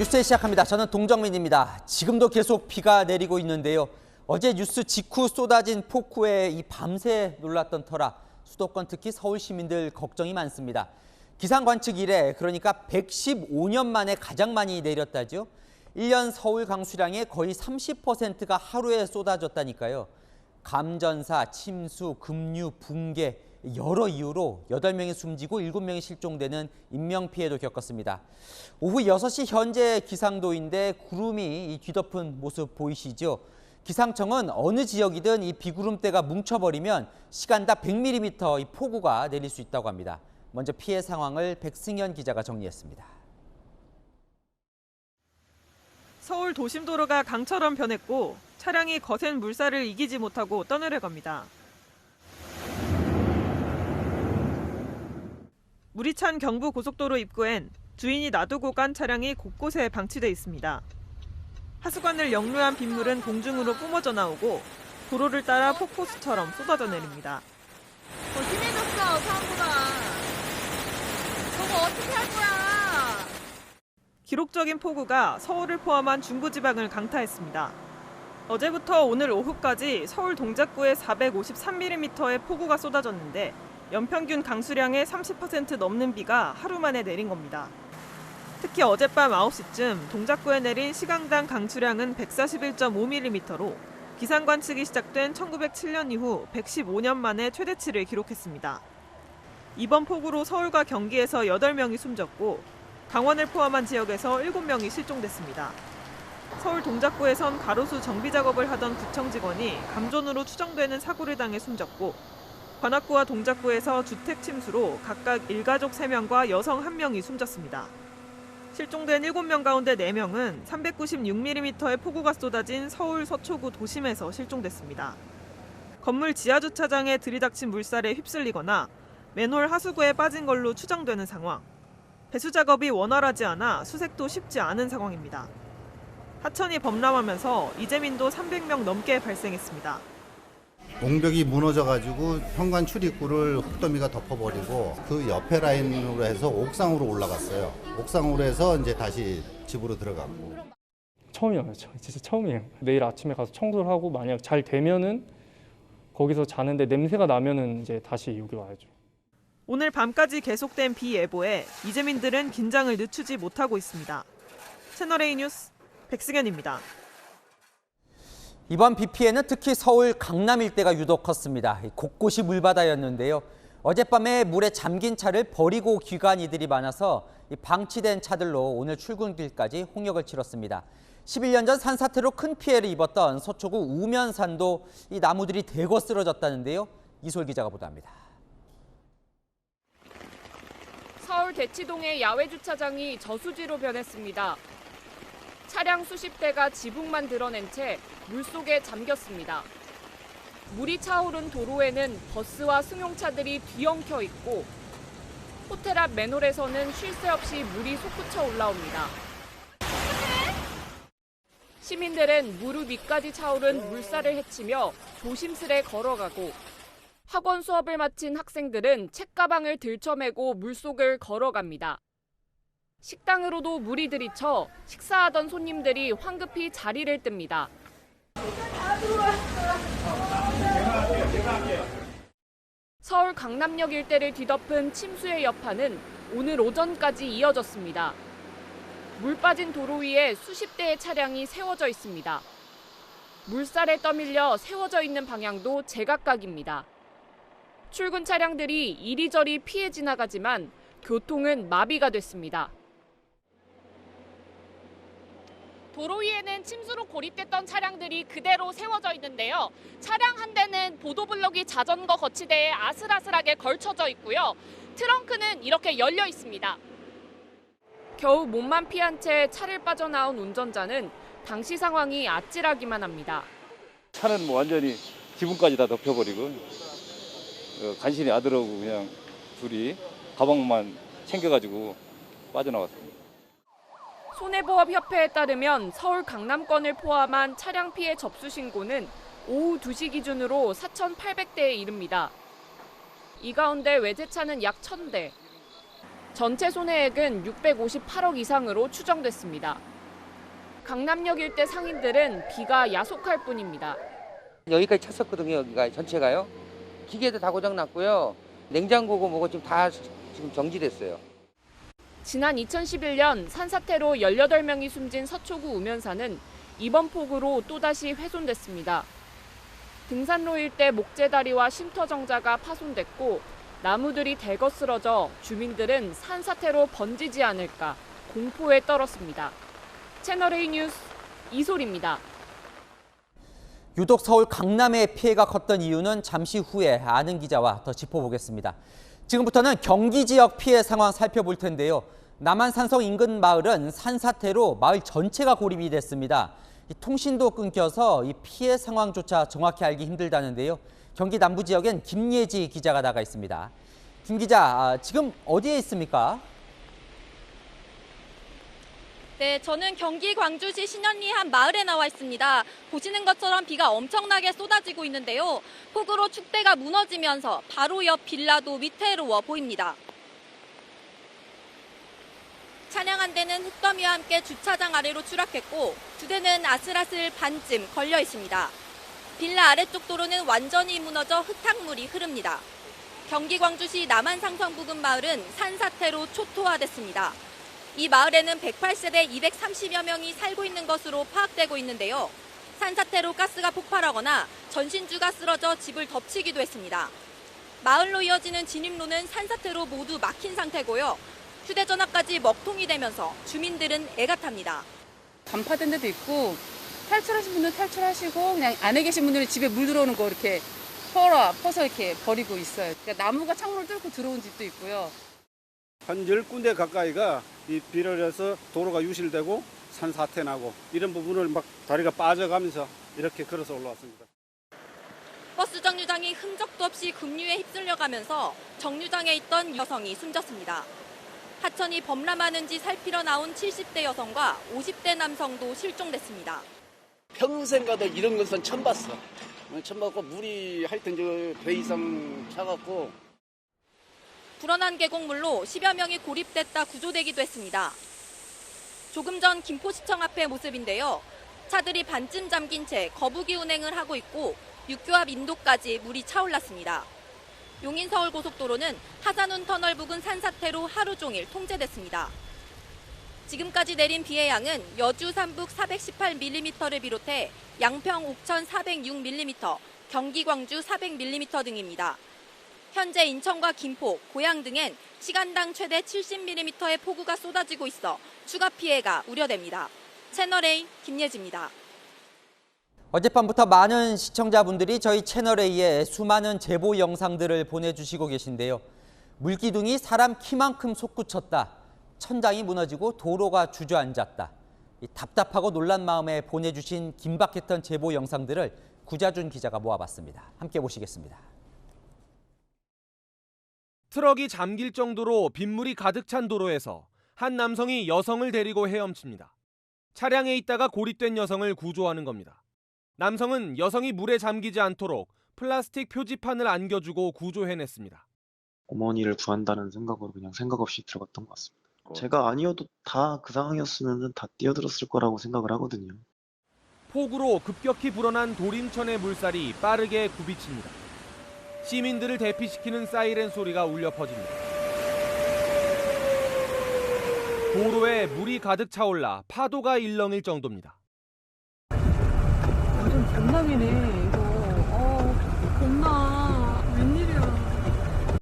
뉴스 시작합니다. 저는 동정민입니다. 지금도 계속 비가 내리고 있는데요. 어제 뉴스 직후 쏟아진 폭우에 이 밤새 놀랐던 터라 수도권 특히 서울 시민들 걱정이 많습니다. 기상 관측 이래 그러니까 115년 만에 가장 많이 내렸다죠. 1년 서울 강수량의 거의 30%가 하루에 쏟아졌다니까요. 감전사, 침수, 급류, 붕괴 여러 이유로 8명이 숨지고 7명이 실종되는 인명피해도 겪었습니다. 오후 6시 현재 기상도인데 구름이 뒤덮은 모습 보이시죠? 기상청은 어느 지역이든 이 비구름대가 뭉쳐버리면 시간당 100mm 이 폭우가 내릴 수 있다고 합니다. 먼저 피해 상황을 백승현 기자가 정리했습니다. 서울 도심도로가 강처럼 변했고 차량이 거센 물살을 이기지 못하고 떠내려갑니다. 물이 찬 경부고속도로 입구엔 주인이 놔두고 간 차량이 곳곳에 방치돼 있습니다. 하수관을 역류한 빗물은 공중으로 뿜어져 나오고 도로를 따라 폭포수처럼 쏟아져 내립니다. 심해졌어, 사고가. 저거 어떻게 할 거야? 기록적인 폭우가 서울을 포함한 중부지방을 강타했습니다. 어제부터 오늘 오후까지 서울 동작구에 453mm의 폭우가 쏟아졌는데 연평균 강수량의 30% 넘는 비가 하루 만에 내린 겁니다. 특히 어젯밤 9시쯤 동작구에 내린 시간당 강수량은 141.5mm로 기상 관측이 시작된 1907년 이후 115년 만에 최대치를 기록했습니다. 이번 폭우로 서울과 경기에서 8명이 숨졌고 강원을 포함한 지역에서 7명이 실종됐습니다. 서울 동작구에선 가로수 정비 작업을 하던 구청 직원이 감전으로 추정되는 사고를 당해 숨졌고 관악구와 동작구에서 주택 침수로 각각 일가족 3명과 여성 1명이 숨졌습니다. 실종된 7명 가운데 4명은 396mm의 폭우가 쏟아진 서울 서초구 도심에서 실종됐습니다. 건물 지하주차장에 들이닥친 물살에 휩쓸리거나 맨홀 하수구에 빠진 걸로 추정되는 상황. 배수 작업이 원활하지 않아 수색도 쉽지 않은 상황입니다. 하천이 범람하면서 이재민도 300명 넘게 발생했습니다. 옹벽이 무너져가지고 현관 출입구를 흙더미가 덮어버리고 그 옆에 라인으로 해서 옥상으로 올라갔어요. 옥상으로 해서 이제 다시 집으로 들어갔고. 처음이에요. 진짜 처음이에요. 내일 아침에 가서 청소를 하고 만약 잘 되면은 거기서 자는데 냄새가 나면은 이제 다시 여기 와야죠. 오늘 밤까지 계속된 비 예보에 이재민들은 긴장을 늦추지 못하고 있습니다. 채널A 뉴스 백승현입니다. 이번 비 피해는 특히 서울 강남 일대가 유독 컸습니다. 곳곳이 물바다였는데요. 어젯밤에 물에 잠긴 차를 버리고 귀가한 이들이 많아서 방치된 차들로 오늘 출근길까지 홍역을 치렀습니다. 11년 전 산사태로 큰 피해를 입었던 서초구 우면산도 이 나무들이 대거 쓰러졌다는데요. 이솔 기자가 보도합니다. 서울 대치동의 야외 주차장이 저수지로 변했습니다. 차량 수십 대가 지붕만 드러낸 채 물속에 잠겼습니다. 물이 차오른 도로에는 버스와 승용차들이 뒤엉켜 있고 호텔 앞 맨홀에서는 쉴 새 없이 물이 솟구쳐 올라옵니다. 시민들은 무릎 위까지 차오른 물살을 헤치며 조심스레 걸어가고 학원 수업을 마친 학생들은 책가방을 들쳐매고 물속을 걸어갑니다. 식당으로도 물이 들이쳐 식사하던 손님들이 황급히 자리를 뜹니다. 서울 강남역 일대를 뒤덮은 침수의 여파는 오늘 오전까지 이어졌습니다. 물 빠진 도로 위에 수십 대의 차량이 세워져 있습니다. 물살에 떠밀려 세워져 있는 방향도 제각각입니다. 출근 차량들이 이리저리 피해 지나가지만 교통은 마비가 됐습니다. 도로 위에는 침수로 고립됐던 차량들이 그대로 세워져 있는데요. 차량 한 대는 보도블럭이 자전거 거치대에 아슬아슬하게 걸쳐져 있고요. 트렁크는 이렇게 열려 있습니다. 겨우 몸만 피한 채 차를 빠져나온 운전자는 당시 상황이 아찔하기만 합니다. 차는 뭐 완전히 지붕까지 다 덮여버리고 간신히 아들하고 그냥 둘이 가방만 챙겨가지고 빠져나왔습니다. 손해보험협회에 따르면 서울 강남권을 포함한 차량 피해 접수 신고는 오후 2시 기준으로 4,800대에 이릅니다. 이 가운데 외제차는 약 1,000대. 전체 손해액은 658억 이상으로 추정됐습니다. 강남역 일대 상인들은 비가 야속할 뿐입니다. 여기까지 찼었거든요. 여기가 전체가요. 기계도 다 고장났고요. 냉장고고 뭐고 지금 다 지금 정지됐어요. 지난 2011년 산사태로 18명이 숨진 서초구 우면산은 이번 폭우로 또다시 훼손됐습니다. 등산로 일대 목재다리와 쉼터 정자가 파손됐고 나무들이 대거 쓰러져 주민들은 산사태로 번지지 않을까 공포에 떨었습니다. 채널A 뉴스 이솔입니다. 유독 서울 강남의 피해가 컸던 이유는 잠시 후에 아는 기자와 더 짚어보겠습니다. 지금부터는 경기 지역 피해 상황 살펴볼 텐데요. 남한산성 인근 마을은 산사태로 마을 전체가 고립이 됐습니다. 통신도 끊겨서 이 피해 상황조차 정확히 알기 힘들다는데요. 경기 남부 지역엔 김예지 기자가 나가 있습니다. 김 기자, 지금 어디에 있습니까? 네, 저는 경기 광주시 신현리 한 마을에 나와 있습니다. 보시는 것처럼 비가 엄청나게 쏟아지고 있는데요. 폭우로 축대가 무너지면서 바로 옆 빌라도 위태로워 보입니다. 차량 한 대는 흙더미와 함께 주차장 아래로 추락했고 2대는 아슬아슬 반쯤 걸려 있습니다. 빌라 아래쪽 도로는 완전히 무너져 흙탕물이 흐릅니다. 경기 광주시 남한상성 부근 마을은 산사태로 초토화됐습니다. 이 마을에는 108세대 230여 명이 살고 있는 것으로 파악되고 있는데요. 산사태로 가스가 폭발하거나 전신주가 쓰러져 집을 덮치기도 했습니다. 마을로 이어지는 진입로는 산사태로 모두 막힌 상태고요. 휴대전화까지 먹통이 되면서 주민들은 애가 탑니다. 간파된 데도 있고 탈출하신 분들은 탈출하시고 그냥 안에 계신 분들은 집에 물 들어오는 거 이렇게 퍼서 이렇게 버리고 있어요. 그러니까 나무가 창문을 뚫고 들어온 집도 있고요. 한 10군데 가까이가 이 비를 해서 도로가 유실되고 산사태 나고 이런 부분을 막 다리가 빠져가면서 이렇게 걸어서 올라왔습니다. 버스 정류장이 흔적도 없이 급류에 휩쓸려가면서 정류장에 있던 여성이 숨졌습니다. 하천이 범람하는지 살피러 나온 70대 여성과 50대 남성도 실종됐습니다. 평생 가도 이런 것은 처음 봤어. 처음 봤고 물이 하여튼 저 배 이상 차갖고. 불어난 계곡물로 10여 명이 고립됐다 구조되기도 했습니다. 조금 전 김포시청 앞의 모습인데요. 차들이 반쯤 잠긴 채 거북이 운행을 하고 있고 육교 앞 인도까지 물이 차올랐습니다. 용인서울고속도로는 하산훈 터널 부근 산사태로 하루 종일 통제됐습니다. 지금까지 내린 비의 양은 여주 삼북 418mm를 비롯해 양평 옥천 406mm, 경기 광주 400mm 등입니다. 현재 인천과 김포, 고양 등엔 시간당 최대 70mm의 폭우가 쏟아지고 있어 추가 피해가 우려됩니다. 채널A 김예지입니다. 어젯밤부터 많은 시청자분들이 저희 채널A에 수많은 제보 영상들을 보내주시고 계신데요. 물기둥이 사람 키만큼 솟구쳤다. 천장이 무너지고 도로가 주저앉았다. 답답하고 놀란 마음에 보내주신 긴박했던 제보 영상들을 구자준 기자가 모아봤습니다. 함께 보시겠습니다. 트럭이 잠길 정도로 빗물이 가득 찬 도로에서 한 남성이 여성을 데리고 헤엄칩니다. 차량에 있다가 고립된 여성을 구조하는 겁니다. 남성은 여성이 물에 잠기지 않도록 플라스틱 표지판을 안겨주고 구조해냈습니다. 어머니를 구한다는 생각으로 그냥 생각 없이 들어갔던 것 같습니다. 제가 아니어도 다 그 상황이었으면 다 뛰어들었을 거라고 생각을 하거든요. 폭우로 급격히 불어난 도림천의 물살이 빠르게 굽이칩니다. 시민들을 대피시키는 사이렌 소리가 울려 퍼집니다. 도로에 물이 가득 차올라 파도가 일렁일 정도입니다. 완전 bom남이네 이거. bom남. 웬일이야.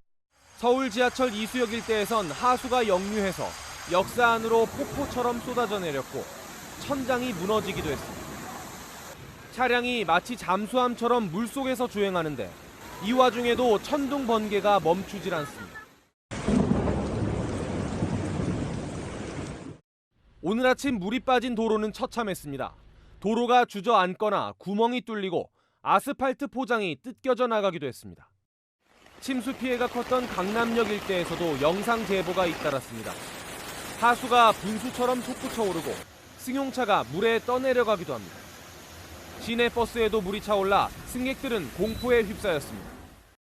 서울 지하철 이수역 일대에선 하수가 역류해서 역사 안으로 폭포처럼 쏟아져 내렸고 천장이 무너지기도 했습니다. 차량이 마치 잠수함처럼 물속에서 주행하는데 이 와중에도 천둥 번개가 멈추질 않습니다. 오늘 아침 물이 빠진 도로는 처참했습니다. 도로가 주저앉거나 구멍이 뚫리고 아스팔트 포장이 뜯겨져 나가기도 했습니다. 침수 피해가 컸던 강남역 일대에서도 영상 제보가 잇따랐습니다. 하수가 분수처럼 솟구쳐 오르고 승용차가 물에 떠내려가기도 합니다. 시내 버스에도 물이 차올라 승객들은 공포에 휩싸였습니다.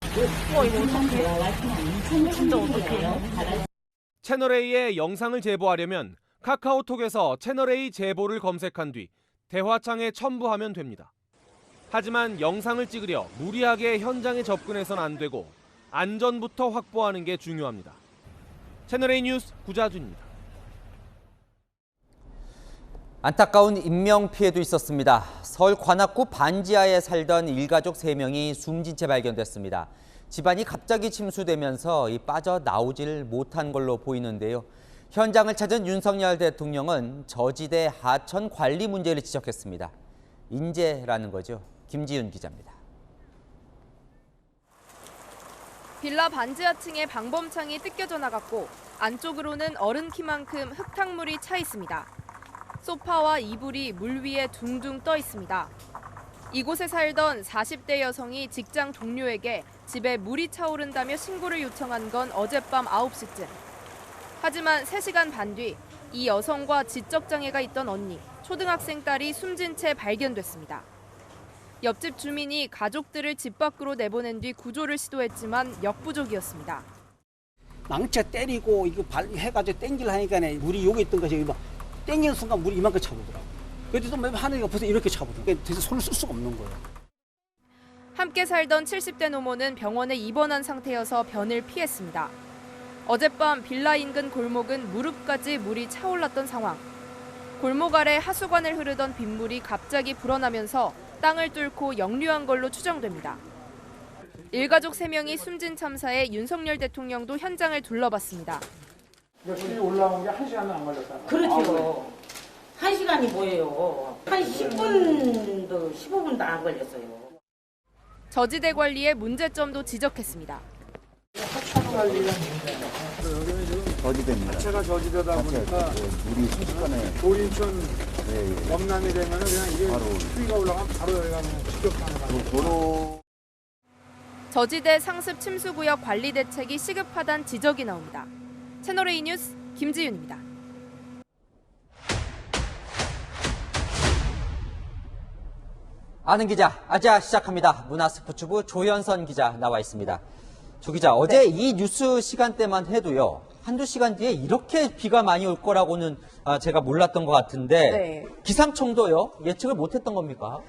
이거 어떡해? 진짜 어떡해요? 채널A에 영상을 제보하려면 카카오톡에서 채널A 제보를 검색한 뒤 대화창에 첨부하면 됩니다. 하지만 영상을 찍으려 무리하게 현장에 접근해선 안 되고 안전부터 확보하는 게 중요합니다. 채널A 뉴스 구자준입니다. 안타까운 인명피해도 있었습니다. 서울 관악구 반지하에 살던 일가족 3명이 숨진 채 발견됐습니다. 집안이 갑자기 침수되면서 빠져나오질 못한 걸로 보이는데요. 현장을 찾은 윤석열 대통령은 저지대 하천 관리 문제를 지적했습니다. 인재라는 거죠. 김지윤 기자입니다. 빌라 반지하층에 방범창이 뜯겨져 나갔고 안쪽으로는 어른 키만큼 흙탕물이 차 있습니다. 소파와 이불이 물 위에 둥둥 떠 있습니다. 이곳에 살던 40대 여성이 직장 동료에게 집에 물이 차오른다며 신고를 요청한 건 어젯밤 9시쯤. 하지만 3시간 반 뒤 이 여성과 지적장애가 있던 언니, 초등학생 딸이 숨진 채 발견됐습니다. 옆집 주민이 가족들을 집 밖으로 내보낸 뒤 구조를 시도했지만 역부족이었습니다. 망쳐 때리고 이거 해가지고 땡기려 하니까 물이 여기 있던 것이 막 땡기는 순간 물이 이만큼 차오르더라고. 그래도 하늘이가 벌써 이렇게 차오르더라고. 그래서 손을 쓸 수가 없는 거예요. 함께 살던 70대 노모는 병원에 입원한 상태여서 변을 피했습니다. 어젯밤 빌라 인근 골목은 무릎까지 물이 차올랐던 상황. 골목 아래 하수관을 흐르던 빗물이 갑자기 불어나면서 땅을 뚫고 역류한 걸로 추정됩니다. 일가족 3명이 숨진 참사에 윤석열 대통령도 현장을 둘러봤습니다. 물이 올라온 게 1시간은 안 걸렸다. 그렇죠. 1시간이 뭐예요. 한 10분도 15분도 안 걸렸어요. 저지대 관리의 문제점도 지적했습니다. 저지대입니다. 자체가 저지대다 보니까 물이 순식간에 조인천 범람이 되면 그냥 이게 수위가 올라가면 바로 여기가 직격탄을 도로. 저지대 상습 침수구역 관리 대책이 시급하다는 지적이 나옵니다. 채널A 뉴스 김지윤입니다. 아는 기자, 아자 시작합니다. 문화스포츠부 조현선 기자 나와 있습니다. 조 기자, 어제 이 뉴스 시간대만 해도요. 한두 시간 뒤에 이렇게 비가 많이 올 거라고는 제가 몰랐던 것 같은데 기상청도요. 예측을 못했던 겁니까?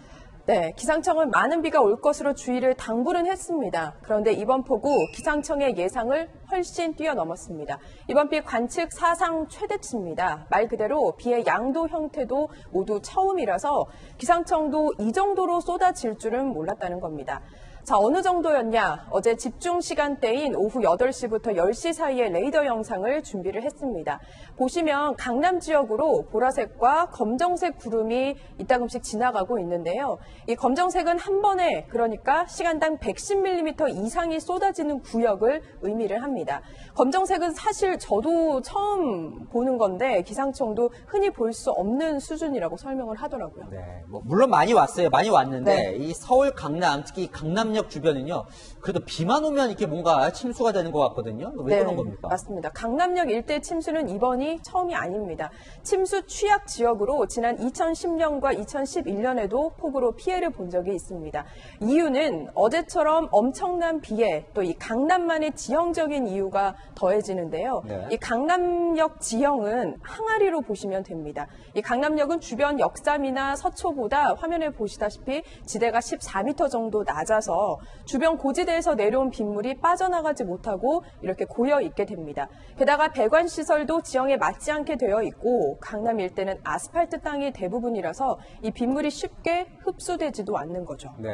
네, 기상청은 많은 비가 올 것으로 주의를 당부는 했습니다. 그런데 이번 폭우 기상청의 예상을 훨씬 뛰어넘었습니다. 이번 비 관측 사상 최대치입니다. 말 그대로 비의 양도 형태도 모두 처음이라서 기상청도 이 정도로 쏟아질 줄은 몰랐다는 겁니다. 자, 어느 정도였냐? 어제 집중 시간대인 오후 8시부터 10시 사이의 레이더 영상을 준비를 했습니다. 보시면 강남 지역으로 보라색과 검정색 구름이 이따금씩 지나가고 있는데요. 이 검정색은 한 번에 그러니까 시간당 110mm 이상이 쏟아지는 구역을 의미를 합니다. 검정색은 사실 저도 처음 보는 건데 기상청도 흔히 볼 수 없는 수준이라고 설명을 하더라고요. 네, 물론 많이 왔어요. 많이 왔는데 이 서울, 강남, 특히 강남역 주변은요. 그래도 비만 오면 이렇게 뭔가 침수가 되는 것 같거든요. 왜 그런 겁니까? 맞습니다. 강남역 일대 침수는 이번이 처음이 아닙니다. 침수 취약 지역으로 지난 2010년과 2011년에도 폭우로 피해를 본 적이 있습니다. 이유는 어제처럼 엄청난 비에 또 이 강남만의 지형적인 이유가 더해지는데요. 이 강남역 지형은 항아리로 보시면 됩니다. 이 강남역은 주변 역삼이나 서초보다 화면에 보시다시피 지대가 14m 정도 낮아서 주변 고지대에서 내려온 빗물이 빠져나가지 못하고 이렇게 고여 있게 됩니다. 게다가 배관 시설도 지형에 맞지 않게 되어 있고 강남 일대는 아스팔트 땅이 대부분이라서 이 빗물이 쉽게 흡수되지도 않는 거죠. 네,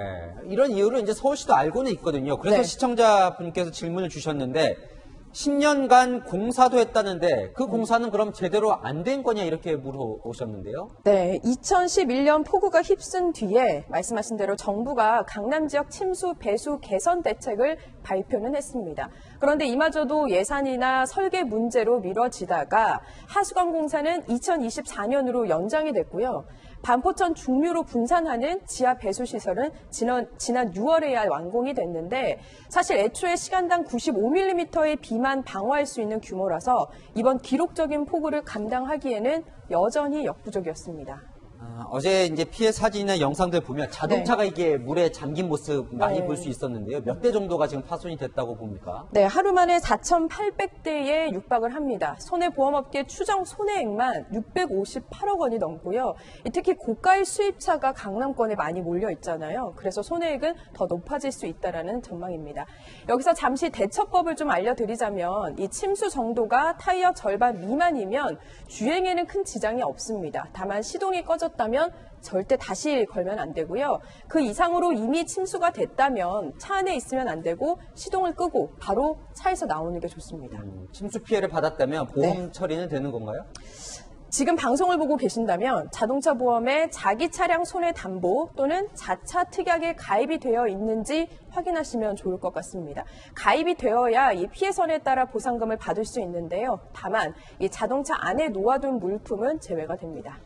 이런 이유를 이제 서울시도 알고는 있거든요. 그래서 시청자분께서 질문을 주셨는데 10년간 공사도 했다는데 그 공사는 그럼 제대로 안 된 거냐 이렇게 물어보셨는데요. 네, 2011년 폭우가 휩쓴 뒤에 말씀하신 대로 정부가 강남 지역 침수 배수 개선 대책을 발표는 했습니다. 그런데 이마저도 예산이나 설계 문제로 미뤄지다가 하수관 공사는 2024년으로 연장이 됐고요. 반포천 중류로 분산하는 지하 배수 시설은 지난 6월에야 완공이 됐는데 사실 애초에 시간당 95mm의 비만 방어할 수 있는 규모라서 이번 기록적인 폭우를 감당하기에는 여전히 역부족이었습니다. 어제 이제 피해 사진이나 영상들 보면 자동차가 이게 물에 잠긴 모습 많이 볼 수 있었는데요. 몇 대 정도가 지금 파손이 됐다고 봅니까? 네, 하루 만에 4,800대에 육박을 합니다. 손해보험업계 추정 손해액만 658억 원이 넘고요. 특히 고가의 수입차가 강남권에 많이 몰려 있잖아요. 그래서 손해액은 더 높아질 수 있다라는 전망입니다. 여기서 잠시 대처법을 좀 알려드리자면 이 침수 정도가 타이어 절반 미만이면 주행에는 큰 지장이 없습니다. 다만 시동이 꺼졌다면 절대 다시 걸면 안 되고요. 그 이상으로 이미 침수가 됐다면 차 안에 있으면 안 되고 시동을 끄고 바로 차에서 나오는 게 좋습니다. 침수 피해를 받았다면 보험 처리는 되는 건가요? 지금 방송을 보고 계신다면 자동차 보험에 자기 차량 손해 담보 또는 자차 특약에 가입이 되어 있는지 확인하시면 좋을 것 같습니다. 가입이 되어야 이 피해선에 따라 보상금을 받을 수 있는데요. 다만 이 자동차 안에 놓아둔 물품은 제외가 됩니다.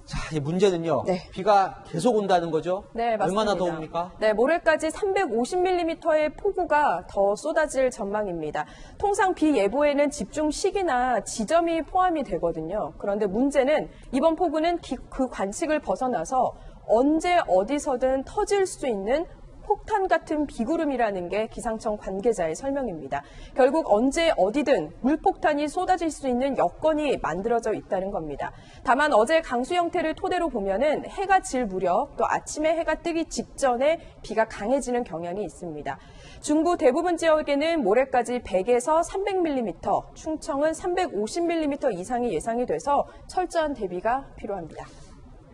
자, 이 문제는요. 비가 계속 온다는 거죠? 네, 맞습니다. 얼마나 더 옵니까? 네, 모레까지 350mm의 폭우가 더 쏟아질 전망입니다. 통상 비 예보에는 집중 시기나 지점이 포함이 되거든요. 그런데 문제는 이번 폭우는 그 관측을 벗어나서 언제 어디서든 터질 수 있는 폭탄 같은 비구름이라는 게 기상청 관계자의 설명입니다. 결국 언제 어디든 물폭탄이 쏟아질 수 있는 여건이 만들어져 있다는 겁니다. 다만 어제 강수 형태를 토대로 보면은 해가 질 무렵 또 아침에 해가 뜨기 직전에 비가 강해지는 경향이 있습니다. 중부 대부분 지역에는 모레까지 100에서 300mm, 충청은 350mm 이상이 예상이 돼서 철저한 대비가 필요합니다.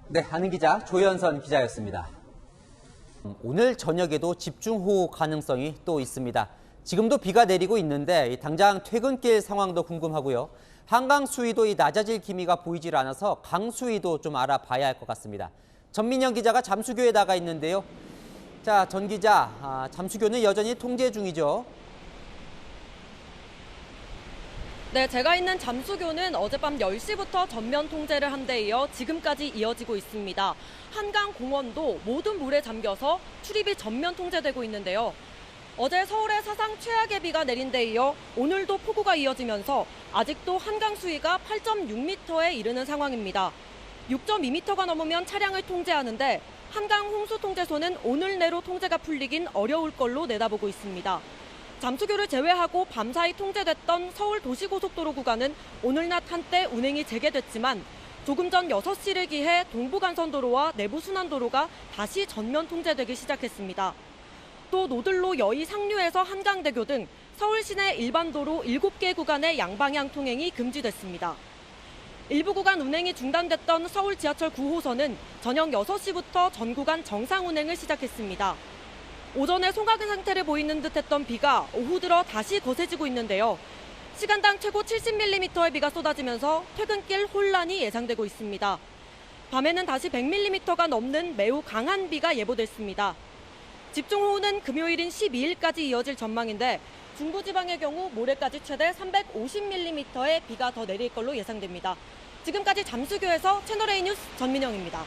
네, 아는 기자 조현선 기자였습니다. 오늘 저녁에도 집중호우 가능성이 또 있습니다. 지금도 비가 내리고 있는데 당장 퇴근길 상황도 궁금하고요. 한강 수위도 낮아질 기미가 보이질 않아서 강 수위도 좀 알아봐야 할 것 같습니다. 전민영 기자가 잠수교에 나가 있는데요. 자, 전 기자, 잠수교는 여전히 통제 중이죠? 네, 제가 있는 잠수교는 어젯밤 10시부터 전면 통제를 한 데 이어 지금까지 이어지고 있습니다. 한강 공원도 모든 물에 잠겨서 출입이 전면 통제되고 있는데요. 어제 서울에 사상 최악의 비가 내린 데 이어 오늘도 폭우가 이어지면서 아직도 한강 수위가 8.6m에 이르는 상황입니다. 6.2m가 넘으면 차량을 통제하는데 한강 홍수통제소는 오늘 내로 통제가 풀리긴 어려울 걸로 내다보고 있습니다. 잠수교를 제외하고 밤사이 통제됐던 서울 도시고속도로 구간은 오늘 낮 한때 운행이 재개됐지만 조금 전 6시를 기해 동부간선도로와 내부순환도로가 다시 전면 통제되기 시작했습니다. 또 노들로 여의 상류에서 한강대교 등 서울 시내 일반 도로 7개 구간의 양방향 통행이 금지됐습니다. 일부 구간 운행이 중단됐던 서울 지하철 9호선은 저녁 6시부터 전 구간 정상 운행을 시작했습니다. 오전에 송악은 상태를 보이는 듯했던 비가 오후 들어 다시 거세지고 있는데요. 시간당 최고 70mm의 비가 쏟아지면서 퇴근길 혼란이 예상되고 있습니다. 밤에는 다시 100mm가 넘는 매우 강한 비가 예보됐습니다. 집중호우는 금요일인 12일까지 이어질 전망인데 중부지방의 경우 모레까지 최대 350mm의 비가 더 내릴 걸로 예상됩니다. 지금까지 잠수교에서 채널A 뉴스 전민영입니다.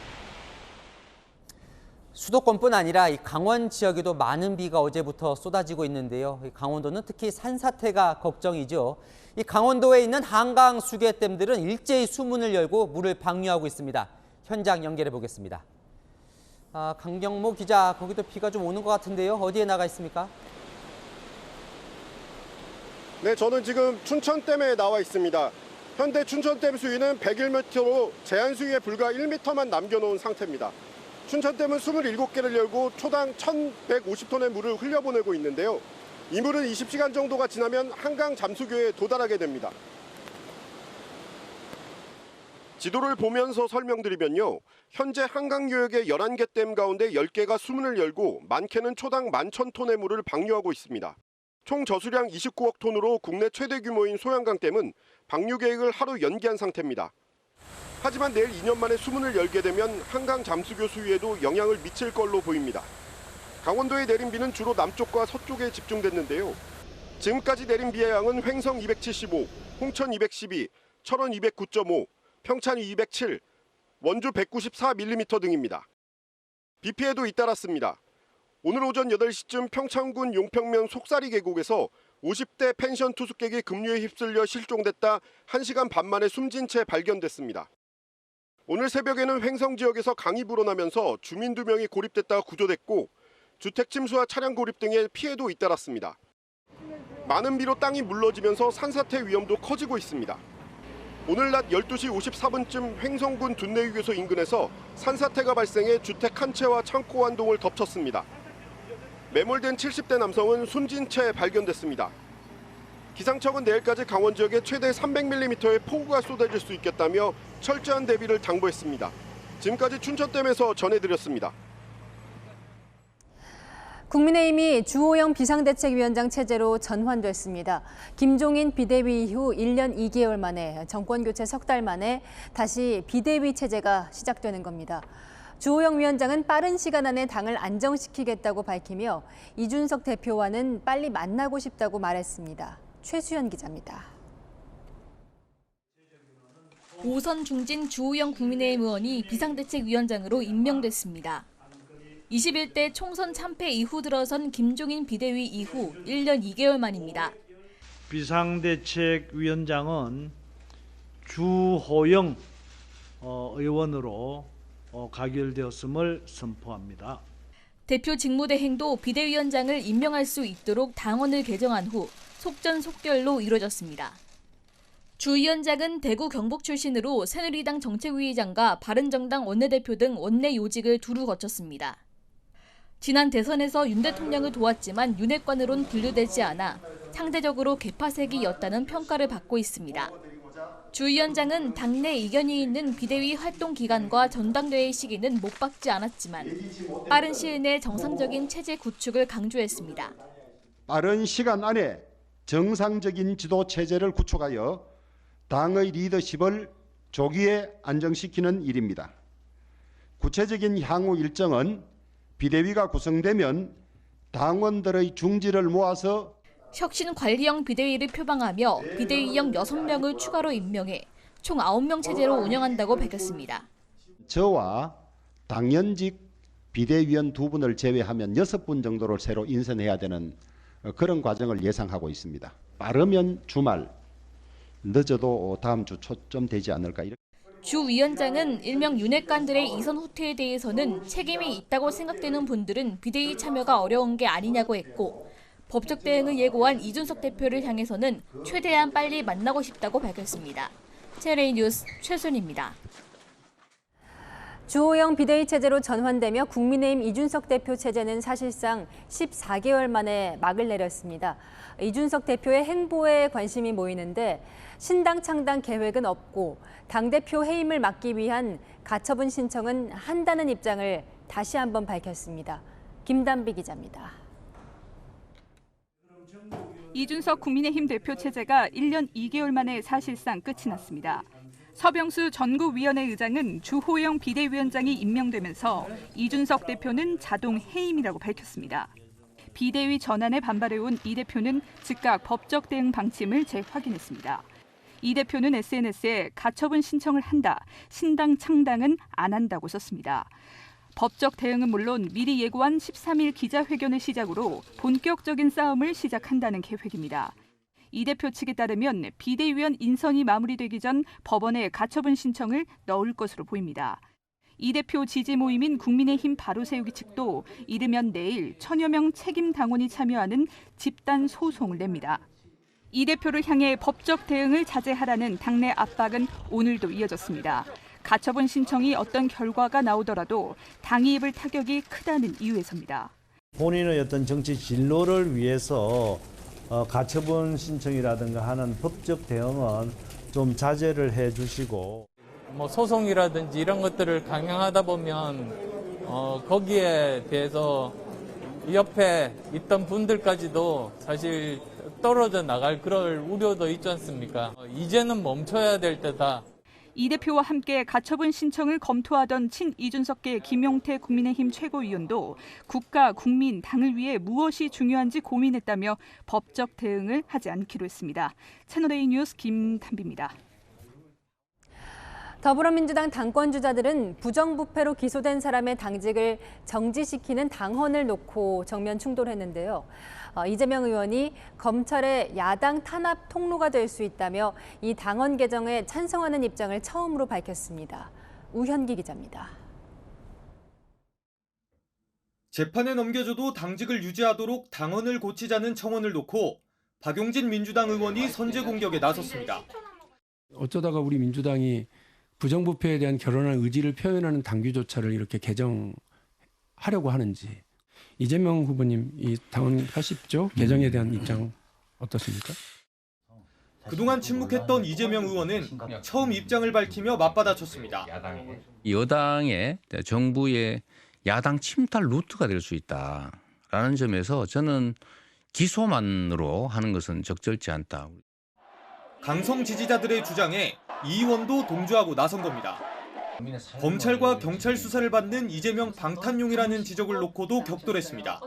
수도권뿐 아니라 이 강원 지역에도 많은 비가 어제부터 쏟아지고 있는데요. 강원도는 특히 산사태가 걱정이죠. 이 강원도에 있는 한강 수계댐들은 일제히 수문을 열고 물을 방류하고 있습니다. 현장 연결해 보겠습니다. 강경모 기자, 거기도 비가 좀 오는 것 같은데요. 어디에 나가 있습니까? 네, 저는 지금 춘천댐에 나와 있습니다. 현재 춘천댐 수위는 101m로 제한 수위에 불과 1m만 남겨놓은 상태입니다. 춘천댐은 27개를 열고 초당 1,150톤의 물을 흘려보내고 있는데요. 이 물은 20시간 정도가 지나면 한강 잠수교에 도달하게 됩니다. 지도를 보면서 설명드리면요. 현재 한강유역의 11개 댐 가운데 10개가 수문을 열고 많게는 초당 11,000톤의 물을 방류하고 있습니다. 총 저수량 29억 톤으로 국내 최대 규모인 소양강댐은 방류 계획을 하루 연기한 상태입니다. 하지만 내일 2년 만에 수문을 열게 되면 한강 잠수교 수위에도 영향을 미칠 걸로 보입니다. 강원도에 내린 비는 주로 남쪽과 서쪽에 집중됐는데요. 지금까지 내린 비의 양은 횡성 275, 홍천 212, 철원 209.5, 평창 207, 원주 194mm 등입니다. 비 피해도 잇따랐습니다. 오늘 오전 8시쯤 평창군 용평면 속사리 계곡에서 50대 펜션 투숙객이 급류에 휩쓸려 실종됐다 1시간 반 만에 숨진 채 발견됐습니다. 오늘 새벽에는 횡성 지역에서 강이 불어나면서 주민 2명이 고립됐다가 구조됐고 주택 침수와 차량 고립 등의 피해도 잇따랐습니다. 많은 비로 땅이 물러지면서 산사태 위험도 커지고 있습니다. 오늘 낮 12시 54분쯤 횡성군 둔내휴게소 인근에서 산사태가 발생해 주택 한 채와 창고 한 동을 덮쳤습니다. 매몰된 70대 남성은 숨진 채 발견됐습니다. 기상청은 내일까지 강원 지역에 최대 300mm의 폭우가 쏟아질 수 있겠다며 철저한 대비를 당부했습니다. 지금까지 춘천댐에서 전해드렸습니다. 국민의힘이 주호영 비상대책위원장 체제로 전환됐습니다. 김종인 비대위 이후 1년 2개월 만에 정권교체 석 달 만에 다시 비대위 체제가 시작되는 겁니다. 주호영 위원장은 빠른 시간 안에 당을 안정시키겠다고 밝히며 이준석 대표와는 빨리 만나고 싶다고 말했습니다. 최수연 기자입니다. 5선 중진 주호영 국민의힘 의원이 비상대책위원장으로 임명됐습니다. 21대 총선 참패 이후 들어선 김종인 비대위 이후 1년 2개월 만입니다. 비상대책위원장은 주호영 의원으로 가결되었음을 선포합니다. 대표 직무대행도 비대위원장을 임명할 수 있도록 당원을 개정한 후 속전속결로 이루어졌습니다. 주 위원장은 대구 경북 출신으로 새누리당 정책위의장과 바른정당 원내대표 등 원내 요직을 두루 거쳤습니다. 지난 대선에서 윤 대통령을 도왔지만 윤핵관으론 분류되지 않아 상대적으로 개파색이었다는 평가를 받고 있습니다. 주 위원장은 당내 이견이 있는 비대위 활동 기간과 전당대회 시기는 못 박지 않았지만 빠른 시일 내 정상적인 체제 구축을 강조했습니다. 빠른 시간 안에 정상적인 지도 체제를 구축하여 당의 리더십을 조기에 안정시키는 일입니다. 구체적인 향후 일정은 비대위가 구성되면 당원들의 중지를 모아서 혁신관리형 비대위를 표방하며 비대위형 6명을 추가로 임명해 총 9명 체제로 운영한다고 밝혔습니다. 저와 당연직 비대위원 2분을 제외하면 6분 정도를 새로 인선해야 되는 그런 과정을 예상하고 있습니다. 빠르면 주말, 늦어도 다음 주 초쯤 되지 않을까. 주 위원장은 일명 윤핵관들의 이선 후퇴에 대해서는 책임이 있다고 생각되는 분들은 비대위 참여가 어려운 게 아니냐고 했고 법적 대응을 예고한 이준석 대표를 향해서는 최대한 빨리 만나고 싶다고 밝혔습니다. CNA 뉴스 최순입니다. 주호영 비대위 체제로 전환되며 국민의힘 이준석 대표 체제는 사실상 14개월 만에 막을 내렸습니다. 이준석 대표의 행보에 관심이 모이는데 신당 창당 계획은 없고 당대표 해임을 막기 위한 가처분 신청은 한다는 입장을 다시 한번 밝혔습니다. 김단비 기자입니다. 이준석 국민의힘 대표 체제가 1년 2개월 만에 사실상 끝이 났습니다. 서병수 전국위원회 의장은 주호영 비대위원장이 임명되면서 이준석 대표는 자동 해임이라고 밝혔습니다. 비대위 전환에 반발해온 이 대표는 즉각 법적 대응 방침을 재확인했습니다. 이 대표는 SNS에 가처분 신청을 한다, 신당 창당은 안 한다고 썼습니다. 법적 대응은 물론 미리 예고한 13일 기자회견을 시작으로 본격적인 싸움을 시작한다는 계획입니다. 이 대표 측에 따르면 비대위원 인선이 마무리되기 전 법원에 가처분 신청을 넣을 것으로 보입니다. 이 대표 지지 모임인 국민의힘 바로세우기 측도 이르면 내일 1000여 명 책임 당원이 참여하는 집단 소송을 냅니다. 이 대표를 향해 법적 대응을 자제하라는 당내 압박은 오늘도 이어졌습니다. 가처분 신청이 어떤 결과가 나오더라도 당이 입을 타격이 크다는 이유에서입니다. 본인의 어떤 정치 진로를 위해서 가처분 신청이라든가 하는 법적 대응은 좀 자제를 해 주시고 소송이라든지 이런 것들을 강행하다 보면 거기에 대해서 옆에 있던 분들까지도 사실 떨어져 나갈 그럴 우려도 있지 않습니까? 이제는 멈춰야 될 때다. 이 대표와 함께 가처분 신청을 검토하던 친이준석계 김용태 국민의힘 최고위원도 국가, 국민, 당을 위해 무엇이 중요한지 고민했다며 법적 대응을 하지 않기로 했습니다. 채널A 뉴스 김탄비입니다. 더불어민주당 당권주자들은 부정부패로 기소된 사람의 당직을 정지시키는 당헌을 놓고 정면 충돌했는데요. 이재명 의원이 검찰의 야당 탄압 통로가 될 수 있다며 이 당헌 개정에 찬성하는 입장을 처음으로 밝혔습니다. 우현기 기자입니다. 재판에 넘겨줘도 당직을 유지하도록 당헌을 고치자는 청원을 놓고 박용진 민주당 의원이 선제 공격에 나섰습니다. 어쩌다가 우리 민주당이 부정부패에 대한 결연한 의지를 표현하는 당규조차를 이렇게 개정하려고 하는지. 이재명 후보님, 이 당헌 80조 개정에 대한 입장 어떻습니까? 그동안 침묵했던 이재명 의원은 처음 입장을 밝히며 맞받아쳤습니다. 여당의 정부의 야당 침탈 루트가 될 수 있다라는 점에서 저는 기소만으로 하는 것은 적절치 않다. 강성 지지자들의 주장에 이 의원도 동조하고 나선 겁니다. 검찰과 경찰 수사를 받는 이재명 방탄용이라는 지적을 놓고도 격돌했습니다.